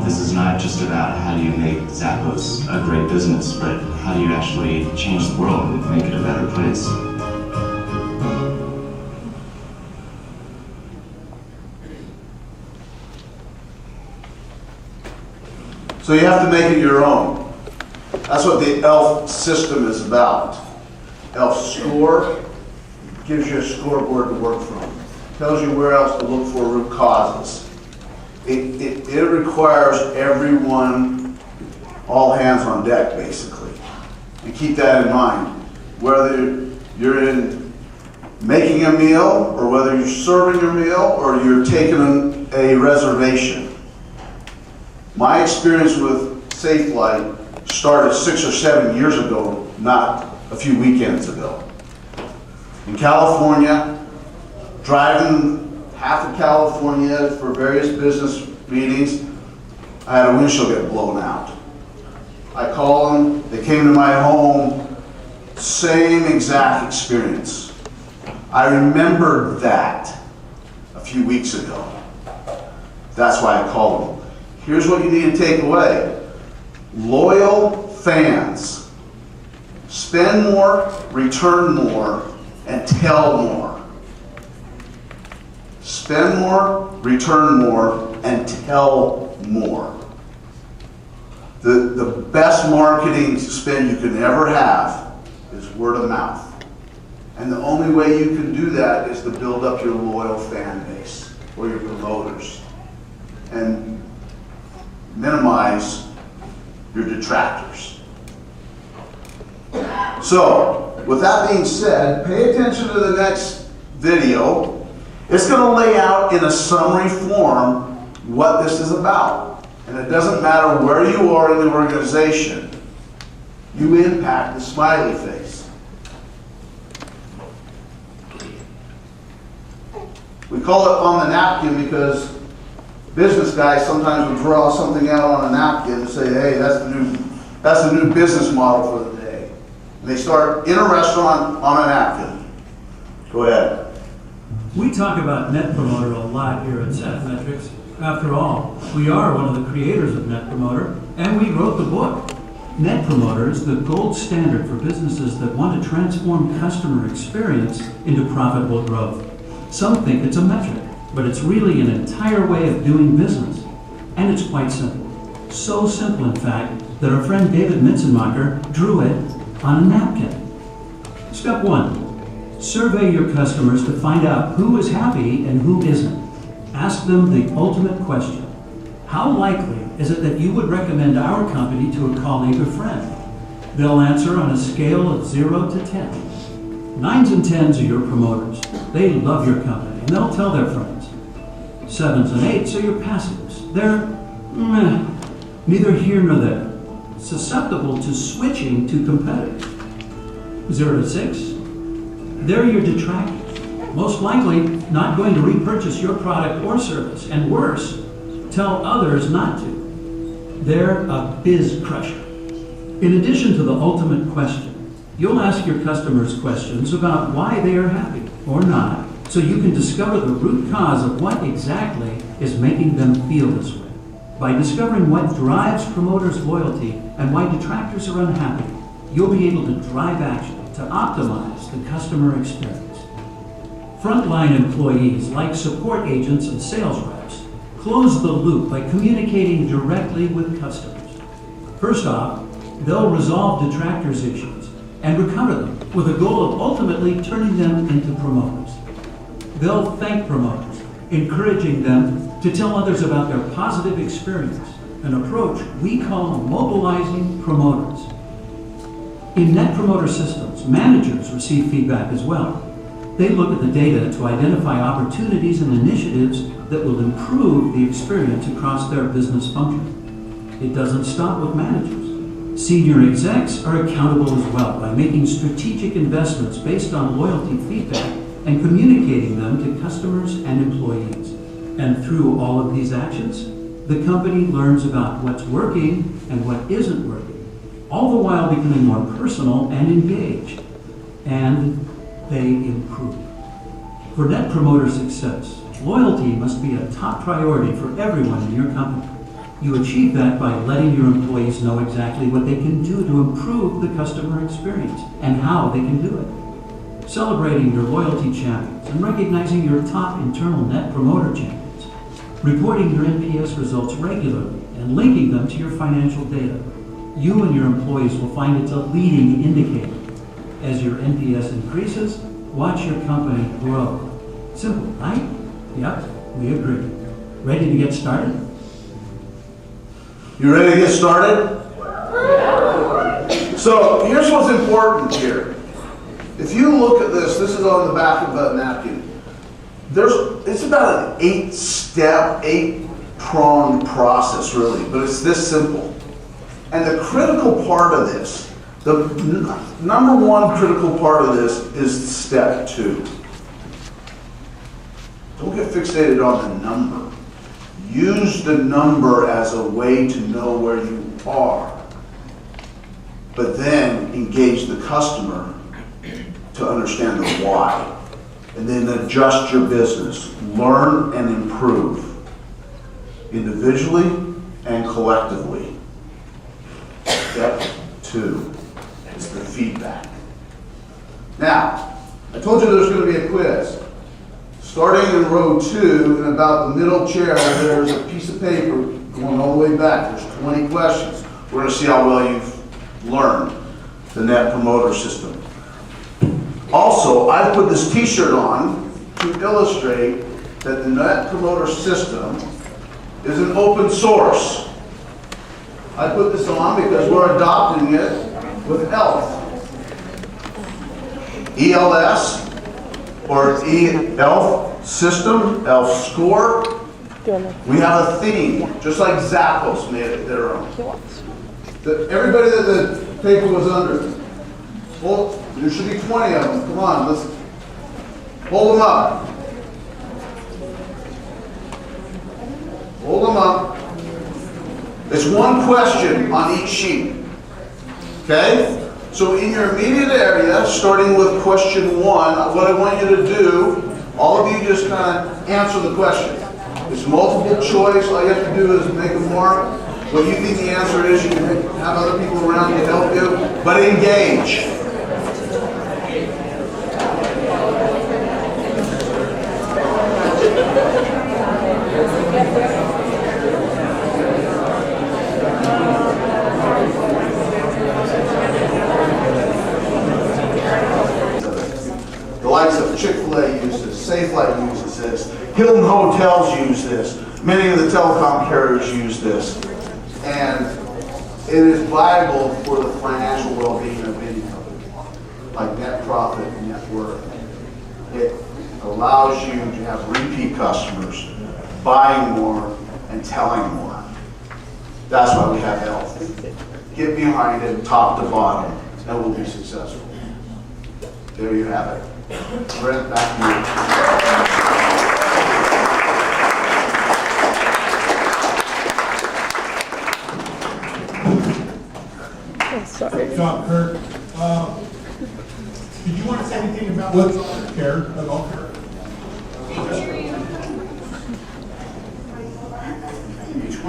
This is not just about how do you make Zappos a great business, but how do you actually change the world and make it a better place. So you have to make it your own. That's what the ELF system is about. ELF Score gives you a scoreboard to work from. Tells you where else to look for root causes. It requires everyone, all hands on deck, basically. And keep that in mind. Whether you're in making a meal, or whether you're serving your meal, or you're taking a reservation. My experience with Safelite started 6 or 7 years ago, not a few weekends ago. In California, driving half of California for various business meetings, I had a windshield get blown out. I called them, they came to my home, same exact experience. I remembered that a few weeks ago. That's why I called them. Here's what you need to take away. Loyal fans. Spend more, return more, and tell more. Spend more, return more, and tell more. The best marketing spend you can ever have is word of mouth. And the only way you can do that is to build up your loyal fan base or your promoters. And minimize your detractors. So, with that being said, pay attention to the next video. It's going to lay out in a summary form what this is about. And it doesn't matter where you are in the organization, you impact the smiley face. We call it on the napkin because business guys sometimes will draw something out on a napkin and say, hey, that's the new business model for the day. And they start in a restaurant on a napkin. Go ahead. We talk about Net Promoter a lot here at Satmetrics. After all, we are one of the creators of Net Promoter, and we wrote the book. Net Promoter is the gold standard for businesses that want to transform customer experience into profitable growth. Some think it's a metric, but it's really an entire way of doing business. And it's quite simple. So simple, in fact, that our friend David Mitzenmacher drew it on a napkin. Step 1. Survey your customers to find out who is happy and who isn't. Ask them the ultimate question. How likely is it that you would recommend our company to a colleague or friend? They'll answer on a scale of 0 to 10. 9s and 10s are your promoters. They love your company and they'll tell their friends. 7s and 8s are your passives. They're neither here nor there, susceptible to switching to competitors. 0 to 6, they're your detractors. Most likely not going to repurchase your product or service, and worse, tell others not to. They're a biz crusher. In addition to the ultimate question, you'll ask your customers questions about why they are happy or not, so you can discover the root cause of what exactly is making them feel this way. By discovering what drives promoters' loyalty and why detractors are unhappy, you'll be able to drive action to optimize the customer experience. Frontline employees, like support agents and sales reps, close the loop by communicating directly with customers. First off, they'll resolve detractors' issues and recover them with a goal of ultimately turning them into promoters. They'll thank promoters, encouraging them to tell others about their positive experience, an approach we call mobilizing promoters. In Net Promoter Systems, managers receive feedback as well. They look at the data to identify opportunities and initiatives that will improve the experience across their business function. It doesn't stop with managers. Senior execs are accountable as well by making strategic investments based on loyalty feedback and communicating them to customers and employees. And through all of these actions, the company learns about what's working and what isn't working, all the while becoming more personal and engaged. And they improve. For Net Promoter success, loyalty must be a top priority for everyone in your company. You achieve that by letting your employees know exactly what they can do to improve the customer experience and how they can do it. Celebrating your loyalty champions and recognizing your top internal Net Promoter champions. Reporting your NPS results regularly and linking them to your financial data. You and your employees will find it's a leading indicator. As your NPS increases, watch your company grow. Simple, right? Yep, we agree. Ready to get started? You ready to get started? So here's what's important here. If you look at this is on the back of a napkin. It's about an 8-step, 8-pronged process really, but it's this simple. And the critical part of this, the number one critical part of this is step 2. Don't get fixated on the number. Use the number as a way to know where you are. But then engage the customer to understand the why. And then adjust your business. Learn and improve. Individually and collectively. Step 2. Is the feedback. Now, I told you there's going to be a quiz. Starting in row 2, in about the middle chair, there's a piece of paper going all the way back. There's 20 questions. We're going to see how well you've learned the Net Promoter System. Also, I put this t-shirt on to illustrate that the Net Promoter System is an open source. I put this on because we're adopting it with ELF. ELS, or ELF system, ELF score. We have a theme, just like Zappos made it their own. Everybody that the paper was under, well, there should be 20 of them. Come on, let's hold them up. Hold them up. It's one question on each sheet. Okay? So in your immediate area, starting with question 1, what I want you to do, all of you just kind of answer the question. It's multiple choice. All you have to do is make a mark. What you think the answer is, you can have other people around you help you, but engage. The likes of Chick-fil-A use this, Safelite uses this, Hilton Hotels use this, many of the telecom carriers use this, and it is viable for the financial well-being of any company, like net profit and net worth. It allows you to have repeat customers, buying more, and telling more. That's why we have health. Get behind it, top to bottom, and we'll be successful. There you have it. Brent, back to you. Hey, John, Kurt, did you want to say anything about what's on care at all, Kurt? Each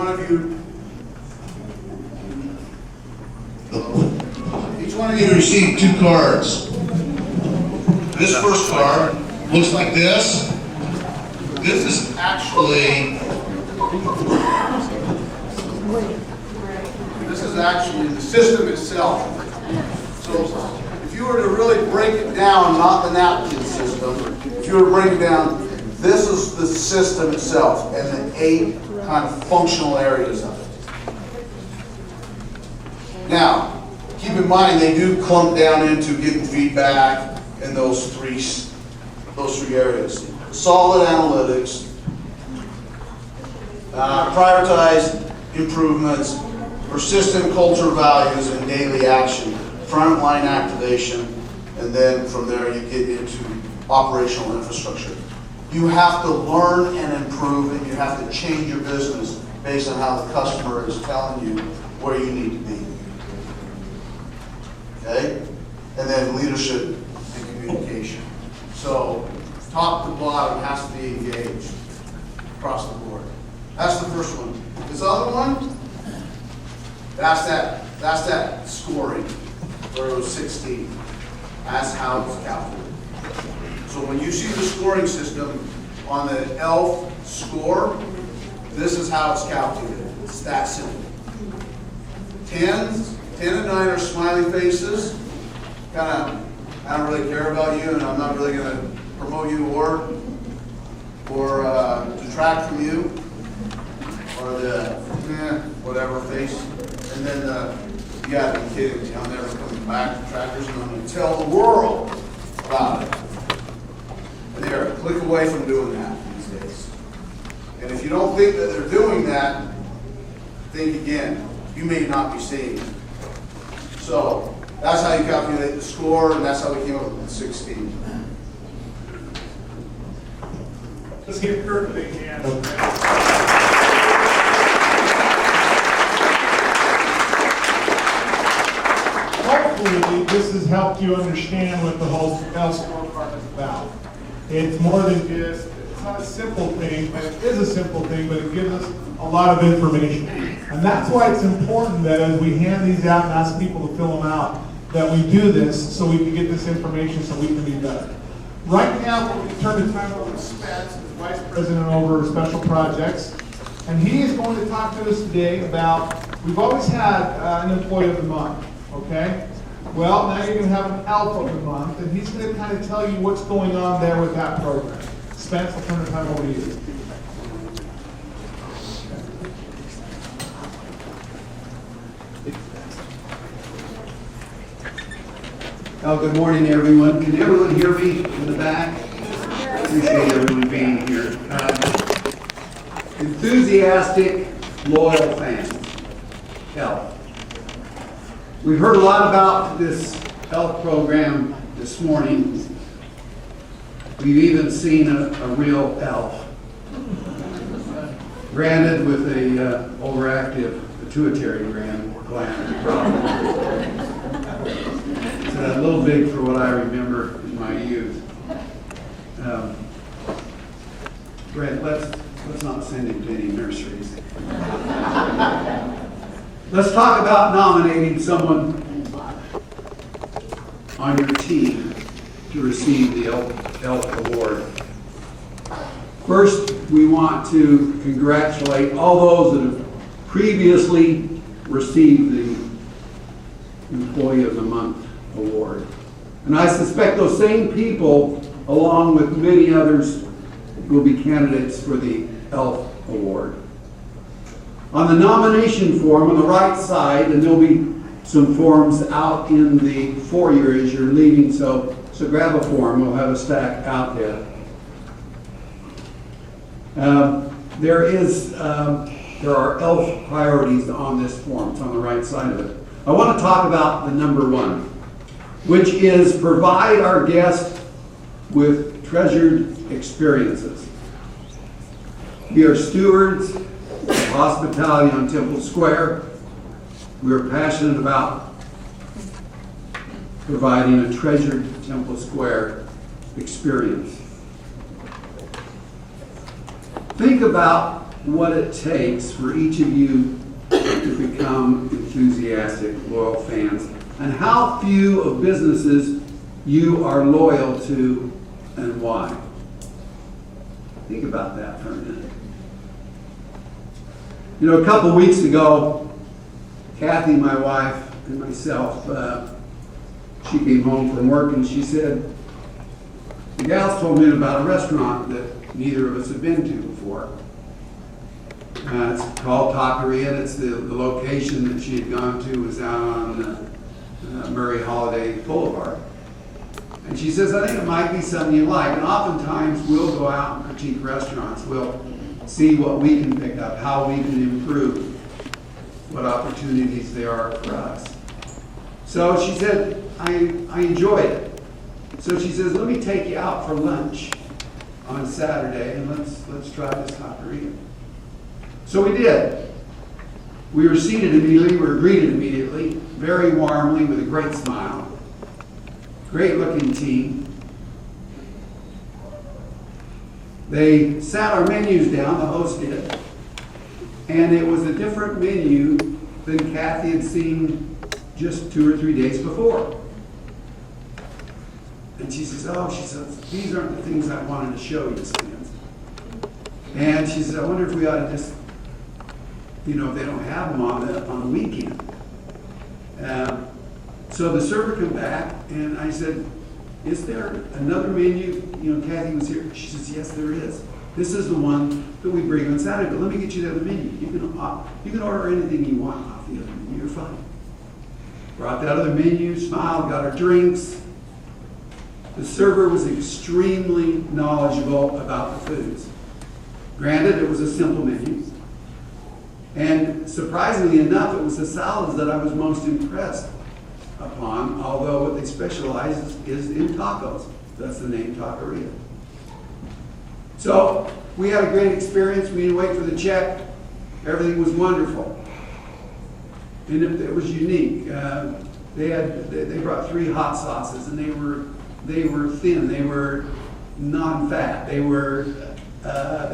one of you received 2 cards. This first card looks like this. This is actually the system itself. So if you were to really break it down, not the napkin system, if you were to break it down, this is the system itself and the 8 kind of functional areas of it. Now, keep in mind they do clump down into getting feedback in those three areas. Solid analytics, prioritize improvements, persistent culture values and daily action, frontline activation, and then from there you get into operational infrastructure. You have to learn and improve, and you have to change your business based on how the customer is telling you where you need to be. Okay? And then leadership and communication. So top to bottom has to be engaged across the board. That's the first one. This other one, that's that scoring where it was 16. That's how it's calculated. So when you see the scoring system on the ELF score, this is how it's calculated. It's that simple. 10 and 9 are smiley faces. Kind of, I don't really care about you, and I'm not really going to promote you or detract from you, or the whatever face. And then you got to be kidding me. I'm never coming back to Trackers, and I'm going to tell the world about it. And they're a click away from doing that these days. And if you don't think that they're doing that, think again. You may not be seeing it. So that's how you calculate the score, and that's how we came up with 16. Let's give Kurt a big hand. Hopefully, this has helped you understand what the whole ELF scorecard is about. It's more than just, it's not a simple thing, but it is a simple thing, but it gives us a lot of information. And that's why it's important that as we hand these out and ask people to fill them out, that we do this so we can get this information so we can be better. Right now, we're going to turn the time over to Spence, who's Vice President over Special Projects. And he is going to talk to us today about, we've always had an Employee of the Month, okay? Well, now you're going to have an ELF of the Month, and he's going to kind of tell you what's going on there with that program. Spence, I'll turn the time over to you. Oh, good morning, everyone. Can everyone hear me in the back? Appreciate everyone being here. Enthusiastic, loyal fans. ELF. We've heard a lot about this ELF program this morning. We've even seen a real ELF. Granted, with a overactive pituitary gland problem. a little big for what I remember in my youth. Brent, let's not send him to any nurseries. Let's talk about nominating someone on your team to receive the ELF Award. First, we want to congratulate all those that have previously received the Employee of the Month Award. And I suspect those same people, along with many others, will be candidates for the ELF Award. On the nomination form on the right side, and there'll be some forms out in the foyer as you're leaving, so grab a form. We'll have a stack out there. There are ELF priorities on this form. It's on the right side of it. I want to talk about the number one, which is provide our guests with treasured experiences. We are stewards of hospitality on Temple Square. We are passionate about providing a treasured Temple Square experience. Think about what it takes for each of you to become enthusiastic, loyal fans, and how few of businesses you are loyal to and why. Think about that for a minute. You know, a couple weeks ago, Kathy, my wife, and myself, she came home from work and she said, the gals told me about a restaurant that neither of us have been to before. It's called Taqueria, and it's the location that she had gone to was out on Murray Holiday Boulevard. And she says, I think it might be something you like. And oftentimes we'll go out and critique restaurants. We'll see what we can pick up, how we can improve, what opportunities there are for us. So she said, I enjoyed it. So she says, let me take you out for lunch on Saturday and let's try this Taqueria. So we did. We were seated immediately, we were greeted immediately, very warmly with a great smile. Great looking team. They sat our menus down, the host did, and it was a different menu than Kathy had seen just 2 or 3 days before. And she says, these aren't the things I wanted to show you, Spence. And she said, I wonder if we ought to just, if they don't have them on the weekend. So the server came back, and I said, is there another menu? Kathy was here. She says, yes, there is. This is the one that we bring on Saturday, but let me get you the other menu. You can order anything you want off the other menu. You're fine. Brought that other menu, smiled, got our drinks. The server was extremely knowledgeable about the foods. Granted, it was a simple menu. And surprisingly enough, it was the salads that I was most impressed upon, although what they specialize is in tacos. That's the name, Taqueria. So we had a great experience. We didn't wait for the check. Everything was wonderful. And it was unique. They brought 3 hot sauces, and they were thin. They were non-fat. They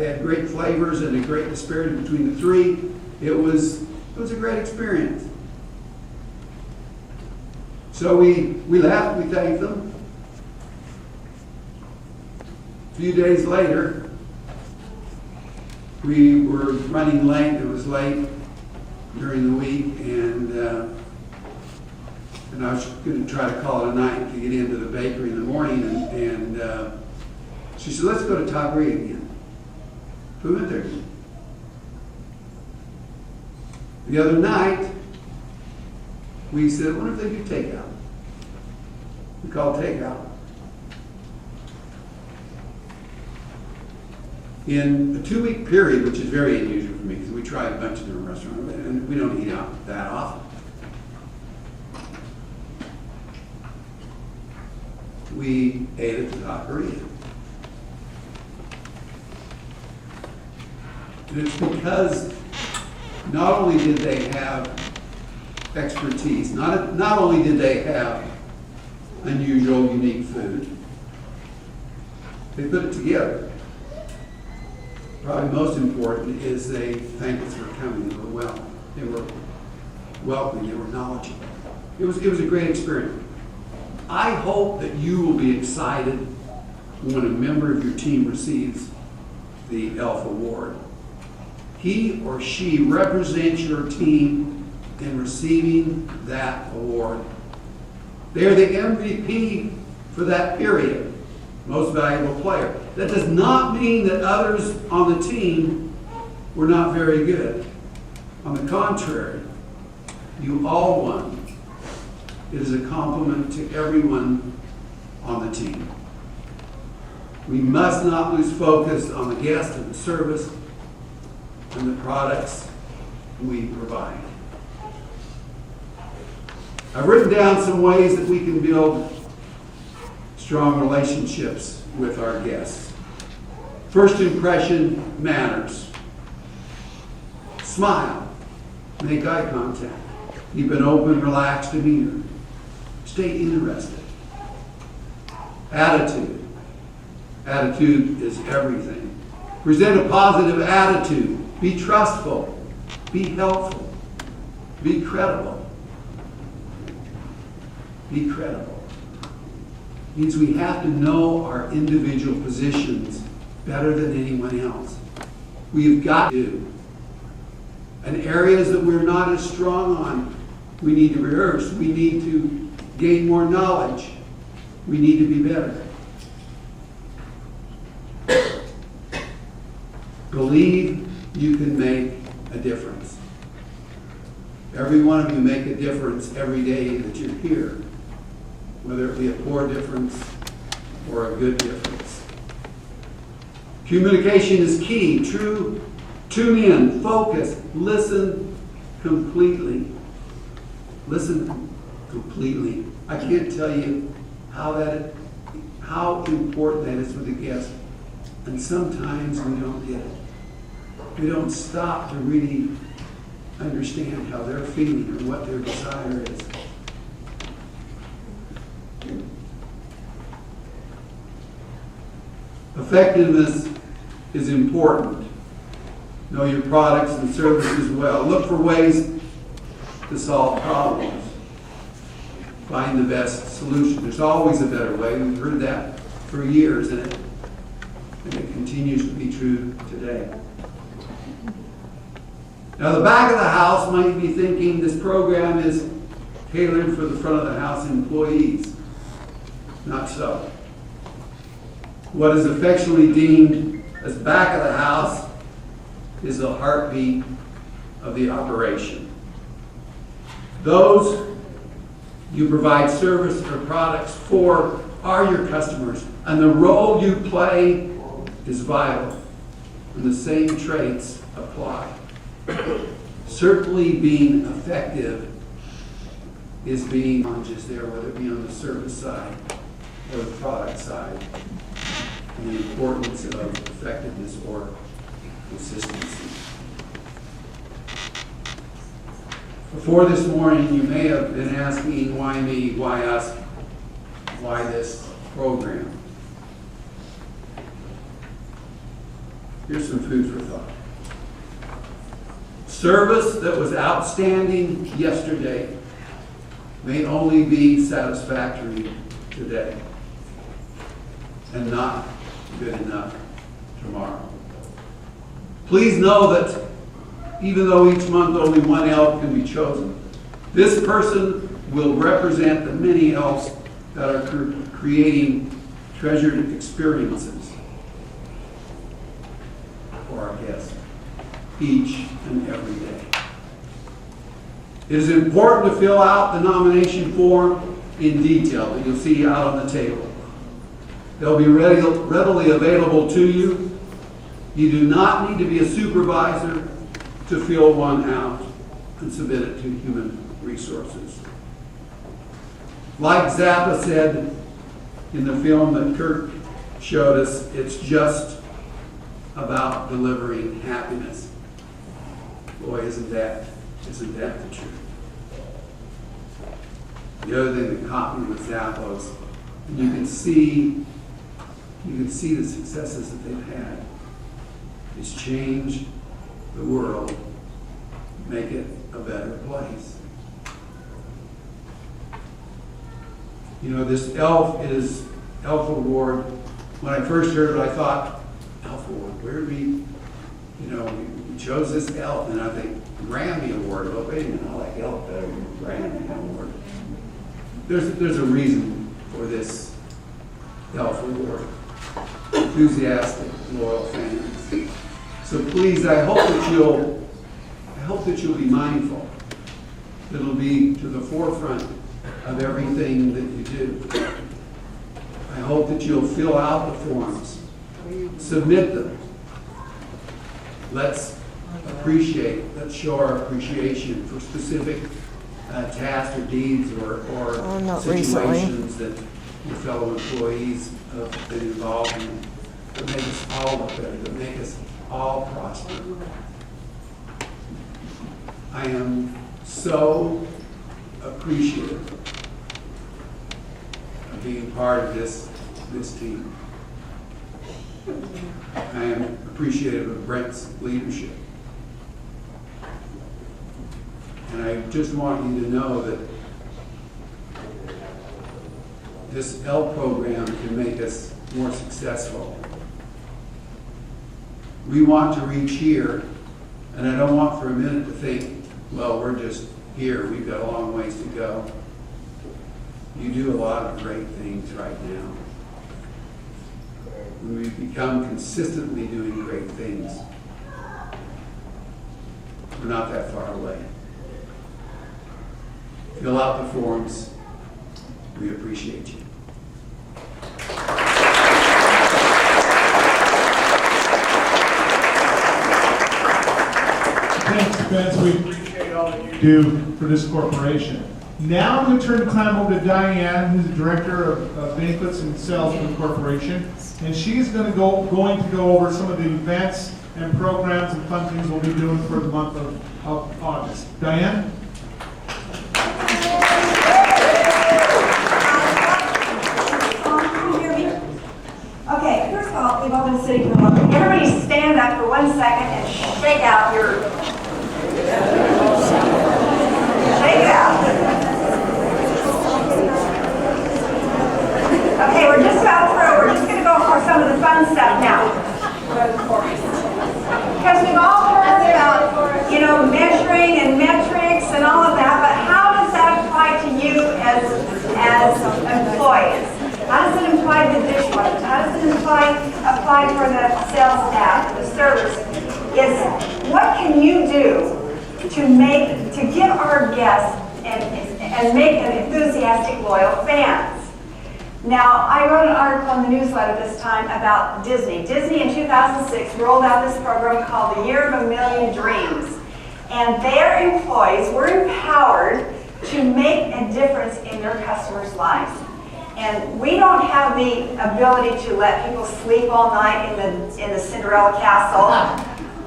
had great flavors and a great disparity between the 3. It was a great experience. So we left, we thanked them. A few days later, we were running late. It was late during the week, and I was going to try to call it a night to get into the bakery in the morning, and she said, let's go to Taqueria again. So we went there again. The other night, we said, I wonder if they do takeout. We called takeout. In a 2-week period, which is very unusual for me because we tried a bunch of different restaurants and we don't eat out that often. We ate at the Taqueria. And it's because not only did they have expertise, not only did they have unusual, unique food. They put it together. Probably most important is they thanked us for coming. They were welcoming, they were knowledgeable. It was a great experience. I hope that you will be excited when a member of your team receives the ELF award. He or she represents your team in receiving that award. They're the MVP for that period, most valuable player. That does not mean that others on the team were not very good. On the contrary, you all won. It is a compliment to everyone on the team. We must not lose focus on the guest and the service and the products we provide. I've written down some ways that we can build strong relationships with our guests. First impression matters. Smile. Make eye contact. Keep an open, relaxed demeanor. Stay interested. Attitude. Attitude is everything. Present a positive attitude. Be trustful. Be helpful. Be credible. Be credible. Means we have to know our individual positions better than anyone else. We've got to. And areas that we're not as strong on, we need to rehearse. We need to gain more knowledge. We need to be better. Believe you can make a difference. Every one of you make a difference every day that you're here, whether it be a poor difference or a good difference. Communication is key. Tune in, focus, listen completely. Listen completely. I can't tell you how important that is with a guest. And sometimes we don't get it. We don't stop to really understand how they're feeling or what their desire is. Effectiveness is important. Know your products and services well. Look for ways to solve problems. Find the best solution. There's always a better way. We've heard that for years, and it continues to be true today. Now, the back of the house might be thinking this program is tailored for the front of the house employees. Not so. What is affectionately deemed as back of the house is the heartbeat of the operation. Those you provide service or products for are your customers, and the role you play is vital, and the same traits apply. Certainly being effective is being challenges there, whether it be on the service side or the product side, and the importance of effectiveness or consistency. Before this morning, you may have been asking, why me, why us, why this program? Here's some food for thought. Service that was outstanding yesterday may only be satisfactory today and not good enough tomorrow. Please know that even though each month only one elf can be chosen, this person will represent the many elves that are creating treasured experiences for our guests each and every day. It is important to fill out the nomination form in detail that you'll see out on the table. They'll be readily available to you. You do not need to be a supervisor to fill one out and submit it to Human Resources. Like Zappa said in the film that Kirk showed us, it's just about delivering happiness. Boy, isn't that the truth. The other thing that caught me was Zappos. And you can see the successes that they've had. It's changed the world, make it a better place. You know, this ELF Award. When I first heard it, I thought, ELF Award, where did we chose this ELF, and I think Grammy Award. But wait a minute, I like ELF better than Grammy Award. There's a reason for this ELF Award. Enthusiastic, loyal fans. So please, I hope that you'll be mindful. That it'll be to the forefront of everything that you do. I hope that you'll fill out the forms, submit them. Let's show our appreciation for specific tasks or deeds or situations that your fellow employees have been involved in that make us all look better, that make us all prosper. I am so appreciative of being part of this team. I am appreciative of Brent's leadership. And I just want you to know that this ELF program can make us more successful. We want to reach here, and I don't want for a minute to think, well, we're just here, we've got a long ways to go. You do a lot of great things right now. When we become consistently doing great things, we're not that far away. Fill out the forms. We appreciate you. Thanks, Spence. We appreciate all that you do for this corporation. Now I'm going to turn the time over to Diane, who's the Director of Banquets and Sales for the corporation. And she's going to go over some of the events and programs and fun things we'll be doing for the month of August. Diane? Can you hear me? Okay, first of all, we've all been sitting for a while. Everybody stand up for 1 second and shake out your... Shake it out. Okay, we're just about through. We're just going to go for some of the fun stuff now. Because we've all heard about, measuring and metrics and all of that, but how does that apply to you as employees? How does it apply to the dishwashers? How does it apply for the sales staff, the servers? Is what can you do to give our guests and make them enthusiastic, loyal fans? Now, I wrote an article in the newsletter this time about Disney. Disney in 2006 rolled out this program called the Year of a Million Dreams. And their employees were empowered to make a difference in their customers' lives. And we don't have the ability to let people sleep all night in the Cinderella castle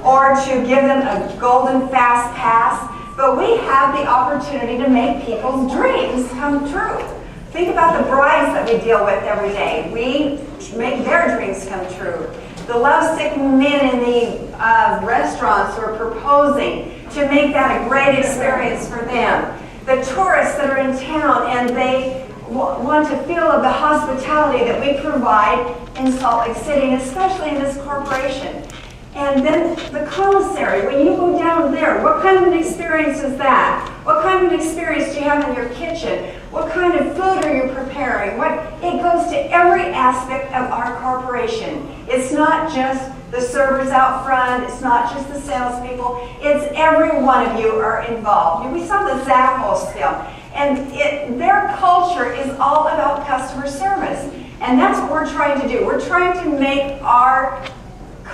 or to give them a golden fast pass, but we have the opportunity to make people's dreams come true. Think about the brides that we deal with every day. We make their dreams come true. The lovesick men in the restaurants who are proposing to make that a great experience for them. The tourists that are in town and they want to feel of the hospitality that we provide in Salt Lake City, and especially in this corporation. And then the commissary, when you go down there, what kind of an experience is that? What kind of an experience do you have in your kitchen? What kind of food are you preparing? It goes to every aspect of our corporation. It's not just the servers out front, it's not just the salespeople, it's every one of you are involved. We saw the Zappos film, and their culture is all about customer service. And that's what we're trying to do. We're trying to make our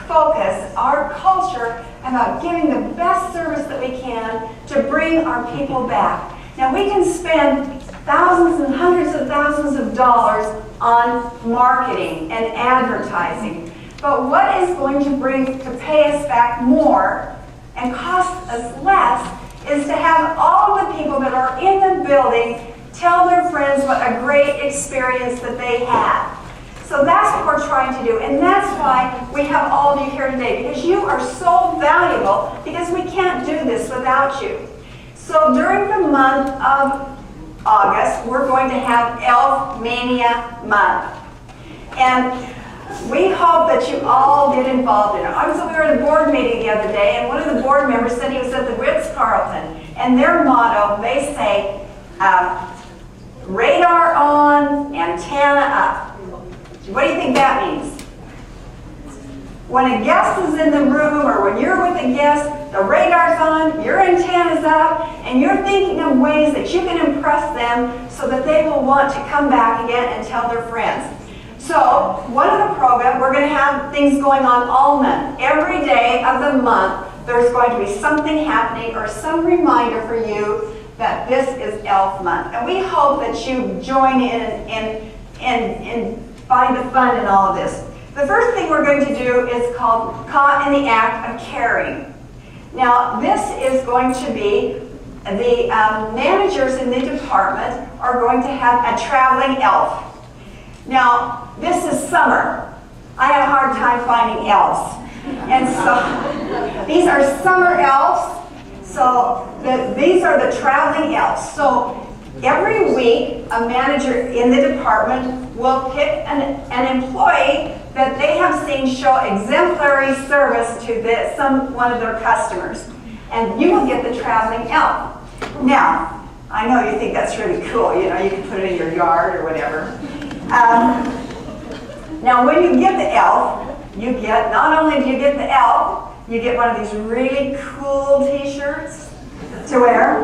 focus, our culture, about giving the best service that we can to bring our people back. Now, we can spend thousands and hundreds of thousands of dollars on marketing and advertising, but what is going to pay us back more and cost us less is to have all of the people that are in the building tell their friends what a great experience that they had. So that's what we're trying to do, and that's why we have all of you here today, because you are so valuable, because we can't do this without you. So during the month of August, we're going to have Elf Mania Month. And we hope that you all get involved in it. We were at a board meeting the other day, and one of the board members said he was at the Ritz-Carlton, and their motto, they say, radar on, antenna up. What do you think that means? When a guest is in the room, or when you're with a guest, the radar's on, your antenna's up, and you're thinking of ways that you can impress them so that they will want to come back again and tell their friends. So, one of the programs, we're going to have things going on all month. Every day of the month, there's going to be something happening or some reminder for you that this is Elf Month. And we hope that you join in and find the fun in all of this. The first thing we're going to do is called Caught in the Act of Caring. Now, this is going to be the managers in the department are going to have a traveling elf. Now, this is summer. I had a hard time finding elves. And so, these are summer elves. So, these are the traveling elves. So, every week, a manager in the department will pick an employee that they have seen show exemplary service to one of their customers. And you will get the traveling elf. Now, I know you think that's really cool. You know, you can put it in your yard or whatever. Now, when you get the elf, you get, not only do you get the elf, you get one of these really cool t-shirts to wear.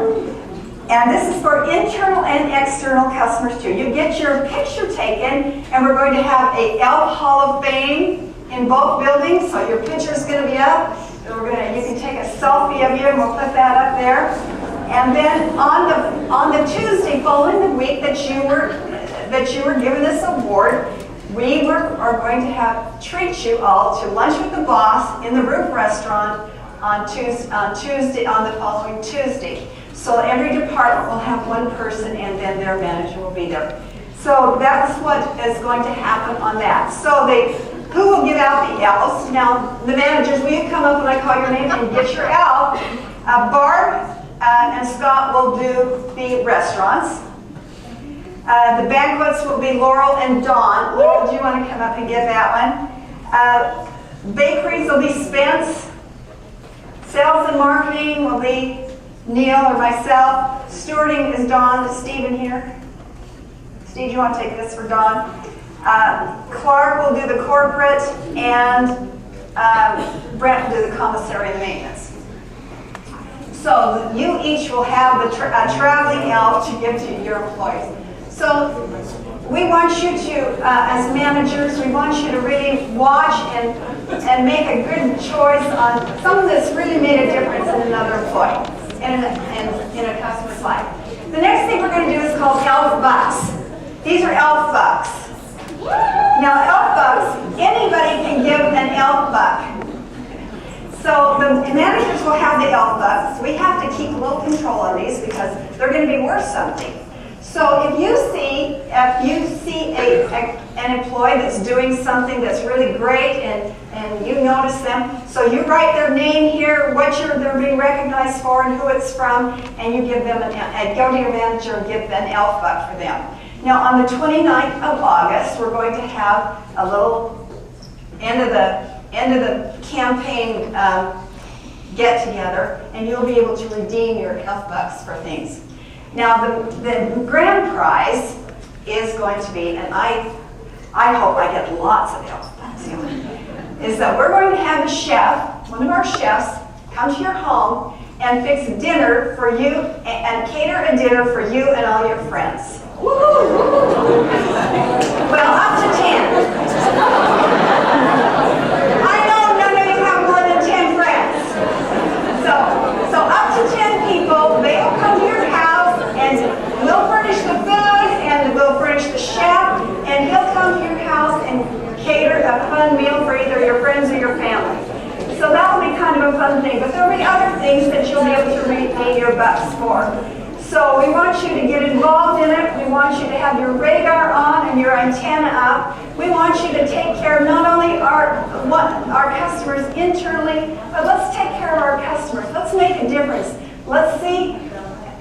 And this is for internal and external customers too. You get your picture taken, and we're going to have a Elf Hall of Fame in both buildings, so your picture is going to be up. You can take a selfie of you, and we'll put that up there. And then on the Tuesday following the week that you were given this award, we are going to treat you all to lunch with the boss in the Roof Restaurant on the following Tuesday. So every department will have one person, and then their manager will be there. So that's what is going to happen on that. So who will give out the elves? Now, the managers, will you come up when I call your name and get your elf? Barb and Scott will do the restaurants. The banquets will be Laurel and Dawn. Laurel, do you want to come up and get that one? Bakeries will be Spence. Sales and marketing will be Neil or myself. Stewarding is Dawn. Is Stephen here? Steve, do you want to take this for Dawn? Clark will do the corporate, and Brent will do the commissary and maintenance. So you each will have a traveling elf to give to your employees. So we want you to, as managers, we want you to really watch and make a good choice on something that's really made a difference in another employee, in a customer's life. The next thing we're going to do is called Elf Bucks. These are Elf Bucks. Now, Elf Bucks, anybody can give an Elf Buck. So the managers will have the Elf Bucks. We have to keep a little control on these because they're going to be worth something. So if you see an employee that's doing something that's really great and you notice them, so you write their name here, what they're being recognized for and who it's from, and you give them go to your manager and give an Elf Buck for them. Now on the 29th of August, we're going to have a little end of the campaign get together, and you'll be able to redeem your Elf Bucks for things. Now, the grand prize is going to be, and I hope I get lots of Elf Bucks, is that we're going to have a chef, one of our chefs, come to your home and fix dinner for you, and cater a dinner for you and all your friends. Woo-hoo! Well, up to 10. I know none of you have more than 10 friends. So up to 10 people, they will come to your house, and we'll furnish the food, and we'll furnish the chef, and he'll come to your house and cater a fun meal for either your friends or your family. So that will be kind of a fun thing, but there'll be other things that you'll be able to redeem your bucks for. So we want you to get involved in it. We want you to have your radar on and your antenna up. We want you to take care of not only our customers internally, but let's take care of our customers. Let's make a difference. Let's see,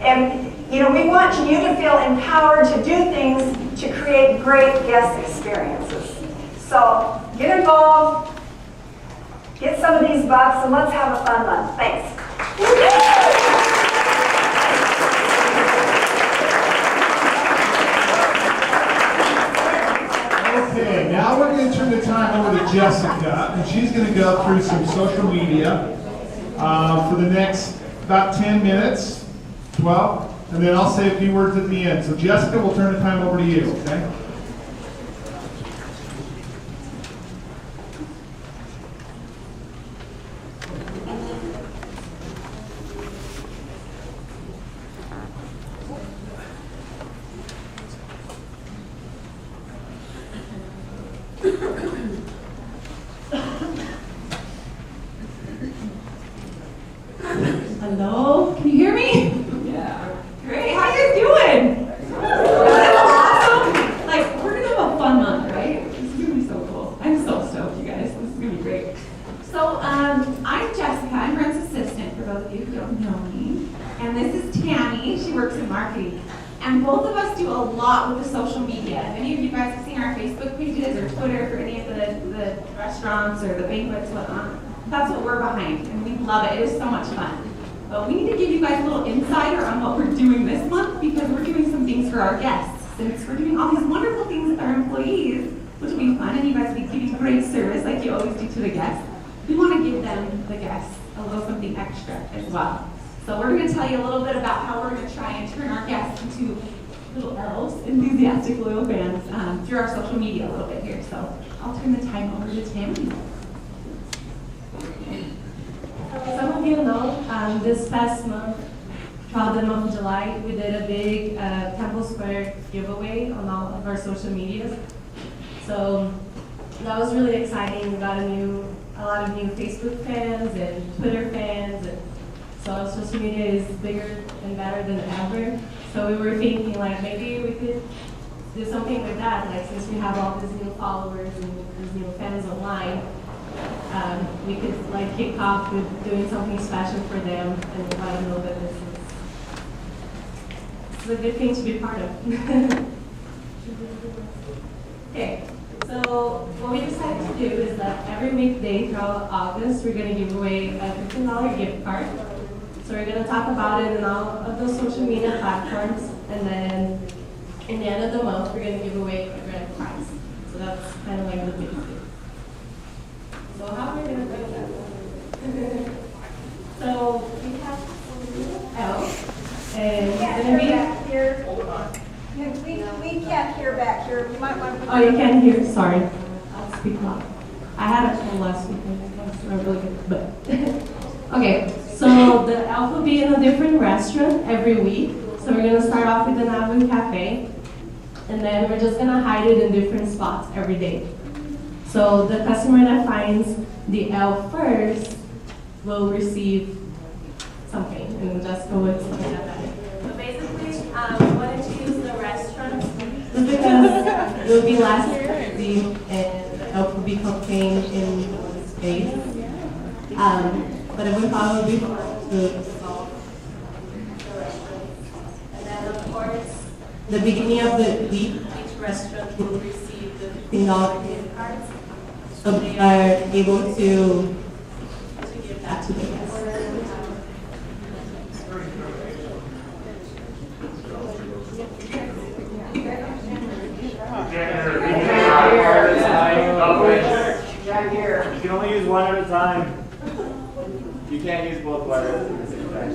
and we want you to feel empowered to do things to create great guest experiences. So get involved, get some of these bucks, and let's have a fun month. Thanks. Okay, now we're going to turn the time over to Jessica, and she's going to go through some social media for the next about 10 minutes, 12, and then I'll say a few words at the end. So Jessica, we'll turn the time over to you, okay? Hello, can you hear me? Yeah. Great, how you guys doing? That's awesome. Like, we're gonna have a fun month, right? This is gonna be so cool. I'm so stoked, you guys. This is gonna be great. So, I'm Jessica. I'm Brent's assistant, for those of you who don't know me. And this is Tammy. She works in marketing. And both of us do a lot with the social media. If any of you guys have seen our Facebook pages or Twitter for any of the restaurants or the banquets, whatnot, that's what we're behind. And we love it. It is so much fun. But we need to give you guys a little insider on what we're doing this month because we're doing some things for our guests. Since we're doing all these wonderful things with our employees, which will be fun, and you guys will be giving great service like you always do to the guests, we want to give them, the guests, a little something extra as well. So we're going to tell you a little bit about how we're going to try and turn our guests into little elves, enthusiastic loyal fans through our social media a little bit here. So I'll turn the time over to Tammy. Some of you know, this past month, throughout the month of July, we did a big Temple Square giveaway on all of our social medias. So that was really exciting. We got a lot of new Facebook fans and Twitter fans, and so our social media is bigger and better than ever. So we were thinking like maybe we could do something with that, like since we have all these new followers and these new fans online. We could like kick off with doing something special for them and let them know that this is a good thing to be part of. Okay, so what we decided to do is that every weekday throughout August, we're going to give away a $15 gift card. So we're going to talk about it in all of those social media platforms, and then in the end of the month, we're going to give away a grand prize. So that's kind of like the big thing. So how are we going to do that? So we have elf, and it's going to be back here. We can't hear back here. You might want to. Oh, you can't hear? Sorry. I'll speak loud. I had a cold last week. That's really good. But okay, so the elf will be in a different restaurant every week. So we're gonna start off with the Nabu Cafe, and then we're just gonna hide it in different spots every day. So the customer that finds the elf first will receive something, and Jessica will explain that better. So basically, we wanted to use the restaurant. Just because it will be less busy and the elf will be contained in the space. But it would probably be fun to solve the restaurant. And then of course, the beginning of the week, each restaurant will receive the $15 gift cards. So they are able to give that to the guests. You can only use one at a time. You can't use both wireless at the same time.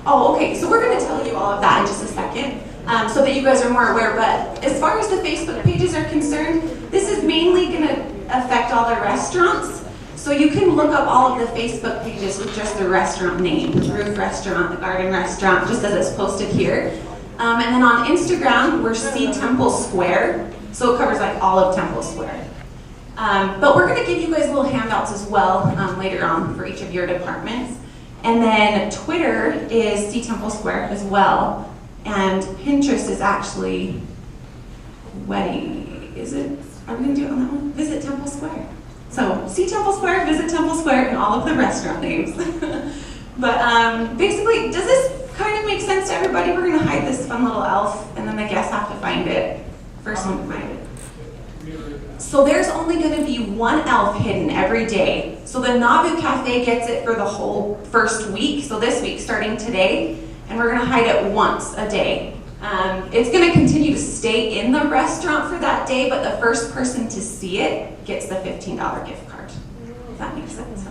Oh, okay, so we're going to tell you all of that in just a second, so that you guys are more aware, but as far as the Facebook pages are concerned, this is mainly going to affect all the restaurants. So you can look up all of the Facebook pages with just the restaurant name, the Roof Restaurant, the Garden Restaurant, just as it's posted here. And then on Instagram, we're C Temple Square. So it covers like all of Temple Square. But we're gonna give you guys little handouts as well later on for each of your departments. And then Twitter is C Temple Square as well. And Pinterest is actually wedding, is it? Are we gonna do it on that one? Visit Temple Square. So see Temple Square, visit Temple Square, and all of the restaurant names. But basically, does this kind of make sense to everybody? We're gonna hide this fun little elf, and then the guests have to find it. First one to find it. So there's only gonna be one elf hidden every day. So the Nauvoo Cafe gets it for the whole first week. So this week, starting today, and we're gonna hide it once a day. It's going to continue to stay in the restaurant for that day, but the first person to see it gets the $15 gift card. If that makes sense.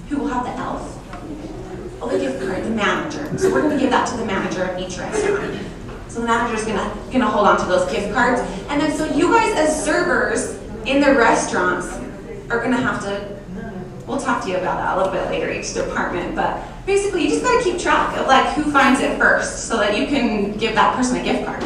Who will have the elf? Oh, the gift card, the manager. So we're going to give that to the manager of each restaurant. So the manager's gonna hold on to those gift cards. And then so you guys as servers in the restaurants are going to have to, we'll talk to you about that a little bit later, each department, but basically you just got to keep track of like who finds it first so that you can give that person a gift card.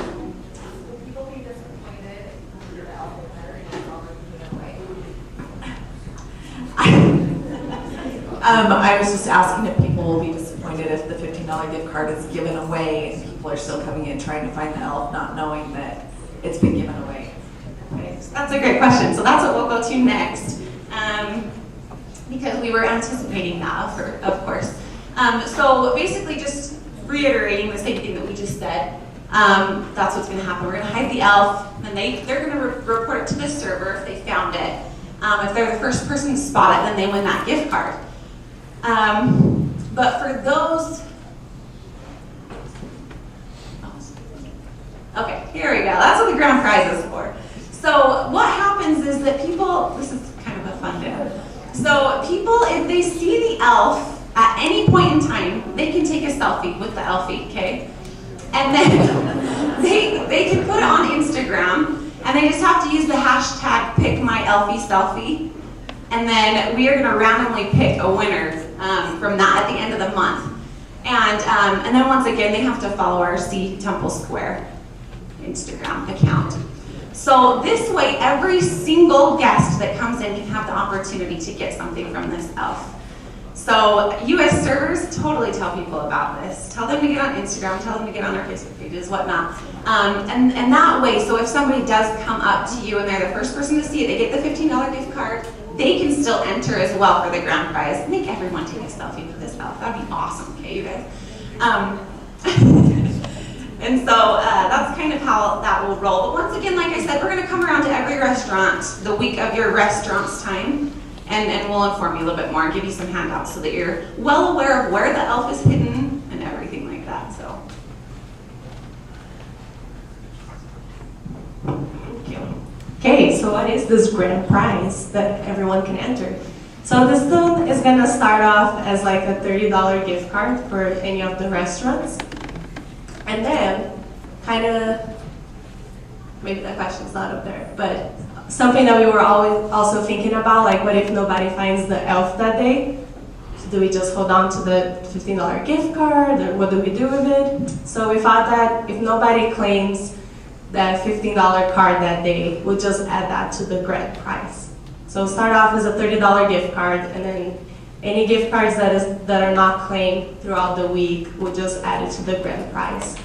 I was just asking if people will be disappointed if the $15 gift card is given away and people are still coming in trying to find the elf, not knowing that it's been given away. Okay, so that's a great question. So that's what we'll go to next. Because we were anticipating that, of course. So basically just reiterating the same thing that we just said, that's what's going to happen. We're going to hide the elf, and they're going to report it to the server if they found it. If they're the first person to spot it, then they win that gift card. But for those, okay, here we go. That's what the grand prize is for. So what happens is that people, this is kind of a fun demo. So people, if they see the elf at any point in time, they can take a selfie with the elfie, okay? And then they can put it on Instagram, and they just have to use the hashtag #PickMyElfieSelfie, and then we are gonna randomly pick a winner from that at the end of the month. And then once again, they have to follow our C Temple Square Instagram account. So this way, every single guest that comes in can have the opportunity to get something from this elf. So you as servers, totally tell people about this. Tell them to get on Instagram, tell them to get on our Facebook pages, whatnot. And that way, so if somebody does come up to you and they're the first person to see it, they get the $15 gift card, they can still enter as well for the grand prize. Make everyone take a selfie with this elf. That'd be awesome, okay, you guys? And so that's kind of how that will roll. But once again, like I said, we're going to come around to every restaurant the week of your restaurant's time, and we'll inform you a little bit more and give you some handouts so that you're well aware of where the elf is hidden and everything like that. So, thank you. Okay, so what is this grand prize that everyone can enter? So this one is going to start off as like a $30 gift card for any of the restaurants. And then, kind of, maybe that question's not up there, but something that we were always also thinking about, like what if nobody finds the elf that day? Do we just hold on to the $15 gift card, or what do we do with it? So we thought that if nobody claims that $15 card that day, we'll just add that to the grand prize. So start off as a $30 gift card, and then any gift cards that are not claimed throughout the week, we'll just add it to the grand prize.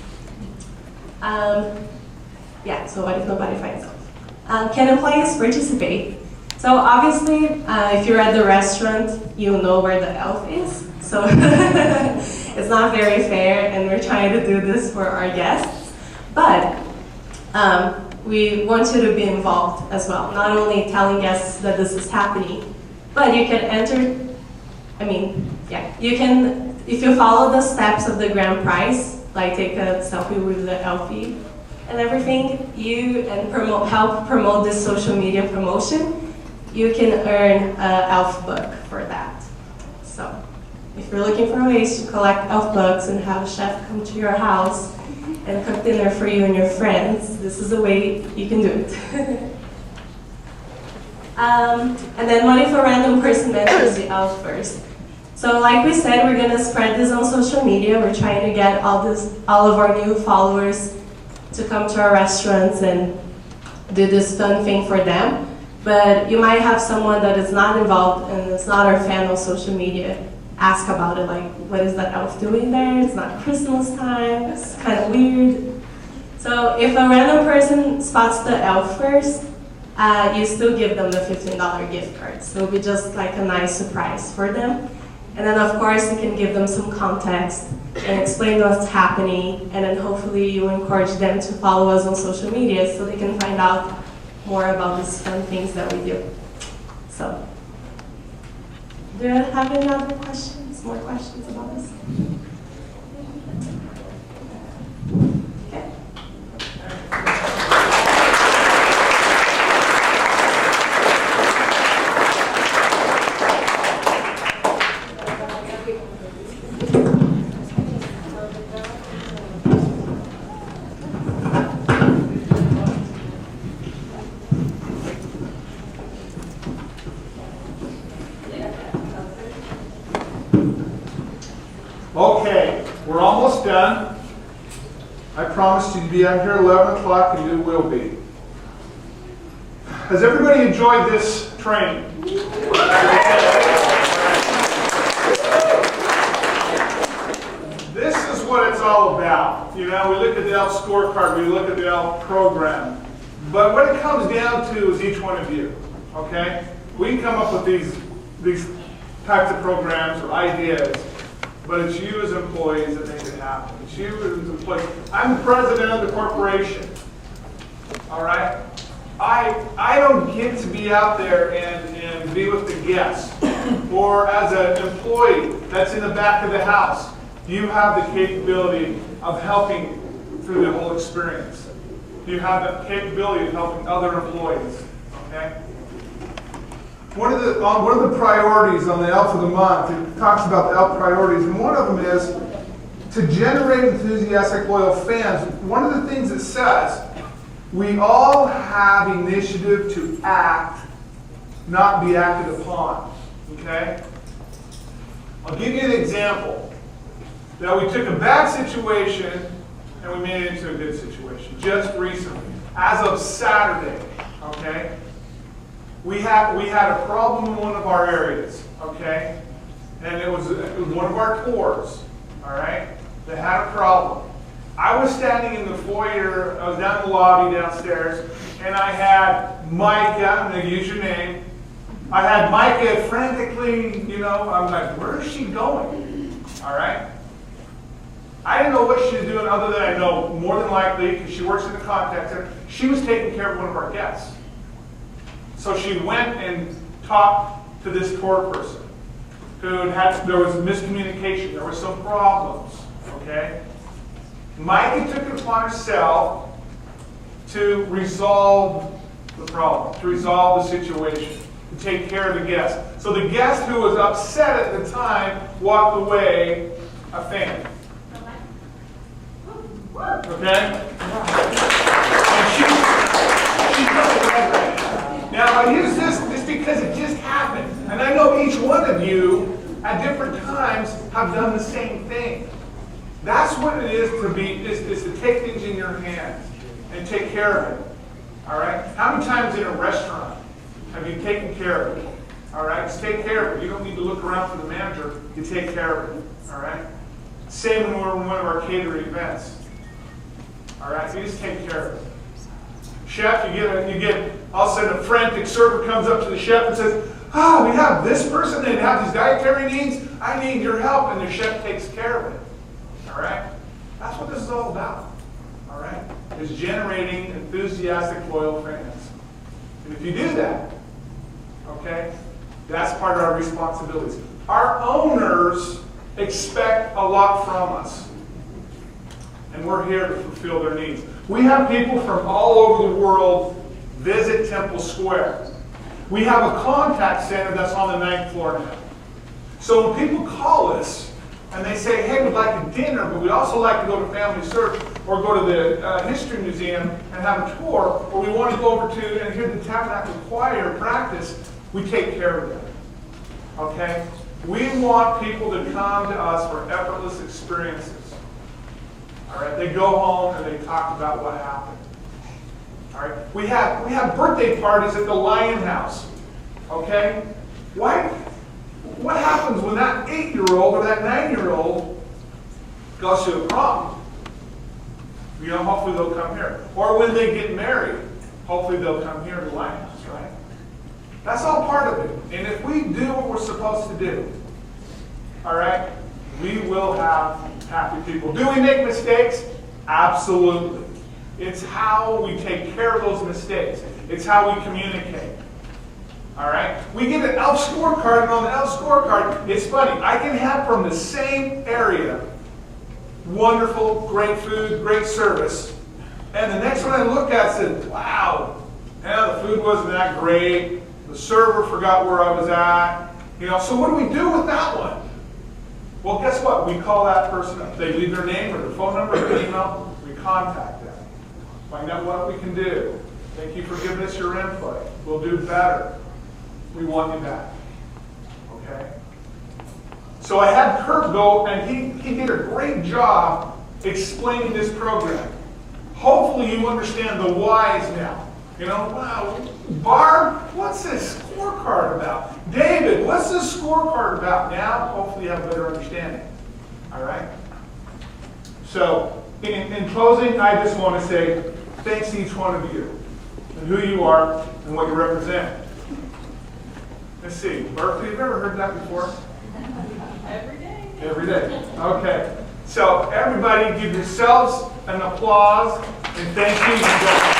Yeah, so what if nobody finds out? Can employees participate? So obviously, if you're at the restaurant, you'll know where the elf is. So it's not very fair, and we're trying to do this for our guests. But we want you to be involved as well, not only telling guests that this is happening, but you can enter. You can, if you follow the steps of the grand prize, like take a selfie with the elfie and everything, help promote this social media promotion, you can earn an elf book for that. So if you're looking for ways to collect elf books and have a chef come to your house and cook dinner for you and your friends, this is a way you can do it. And then money for random person mentors the elf first. So like we said, we're gonna spread this on social media. We're trying to get all of our new followers to come to our restaurants and do this fun thing for them. But you might have someone that is not involved and is not our fan on social media ask about it, like, what is that elf doing there? It's not Christmas time, it's kind of weird. So if a random person spots the elf first, you still give them the $15 gift card. So it'll be just like a nice surprise for them. And then of course you can give them some context and explain what's happening, and then hopefully you encourage them to follow us on social media so they can find out more about these fun things that we do. So, do you have any other questions, more questions about this? Okay. Okay, we're almost done. I promised you to be out here 11 o'clock, and you will be. Has everybody enjoyed this training? This is what it's all about. You know, we look at the ELF scorecard, we look at the ELF program. But what it comes down to is each one of you, okay? We can come up with these types of programs or ideas, but it's you as employees that make it happen. It's you as employees. I'm the president of the corporation, all right? I don't get to be out there and be with the guests, or as an employee that's in the back of the house. You have the capability of helping through the whole experience. You have the capability of helping other employees, okay? One of the priorities on the ELF of the month, it talks about the ELF priorities, and one of them is to generate enthusiastic, loyal fans. One of the things it says, we all have initiative to act, not be acted upon, okay? I'll give you an example. That we took a bad situation and we made it into a good situation, just recently. As of Saturday, okay? We had a problem in one of our areas, okay? And it was one of our tours, all right, that had a problem. I was standing in the foyer, I was down in the lobby downstairs, and I had Micah, I'm going to use your name. I had Micah frantically, you know, I'm like, where is she going? All right? I didn't know what she was doing other than I know more than likely, because she works in the contact center, she was taking care of one of our guests. So she went and talked to this tour person there was miscommunication, there was some problems, okay? Micah took it upon herself to resolve the problem, to resolve the situation, to take care of the guest. So the guest who was upset at the time walked away a fan. Okay? Now I use this because it just happened. And I know each one of you at different times have done the same thing. That's what it is to be, is to take things in your hands and take care of it. All right? How many times in a restaurant have you taken care of it? All right? Just take care of it. You don't need to look around for the manager. You take care of it. All right? Same when we're in one of our catering events. All right? You just take care of it. Chef, you get all of a sudden a frantic server comes up to the chef and says, we have this person, they have these dietary needs, I need your help, and the chef takes care of it. All right? That's what this is all about. All right? It's generating enthusiastic, loyal fans. And if you do that, okay, that's part of our responsibilities. Our owners expect a lot from us. And we're here to fulfill their needs. We have people from all over the world visit Temple Square. We have a contact center that's on the 9th floor now. So when people call us and they say, hey, we'd like a dinner, but we'd also like to go to Family Search, or go to the History Museum and have a tour, or we want to go over to and hear the Tabernacle Choir practice, we take care of them. Okay? We want people to come to us for effortless experiences. All right? They go home and they talk about what happened. All right? We have birthday parties at the Lion House. Okay? What happens when that 8-year-old or that 9-year-old goes to a prom? You know, hopefully they'll come here. Or when they get married, hopefully they'll come here to the Lion House, right? That's all part of it. And if we do what we're supposed to do, all right, we will have happy people. Do we make mistakes? Absolutely. It's how we take care of those mistakes. It's how we communicate. All right? We get an ELF scorecard, and on the ELF scorecard, it's funny. I can have from the same area wonderful, great food, great service, and the next one I look at said, wow, yeah, the food wasn't that great. The server forgot where I was at. You know, so what do we do with that one? Well, guess what? We call that person up. They leave their name or their phone number or their email. We contact them. Find out what we can do. Thank you for giving us your input. We'll do better. We want you back. Okay? So I had Kurt go, and he did a great job explaining this program. Hopefully you understand the whys now. You know, wow, Barb, what's this scorecard about? David, what's this scorecard about? Now, hopefully you have a better understanding. All right? So, in closing, I just want to say thanks to each one of you and who you are and what you represent. Let's see, Berkeley, have you ever heard that before? Every day. Every day. Okay. So, everybody give yourselves an applause and thank you.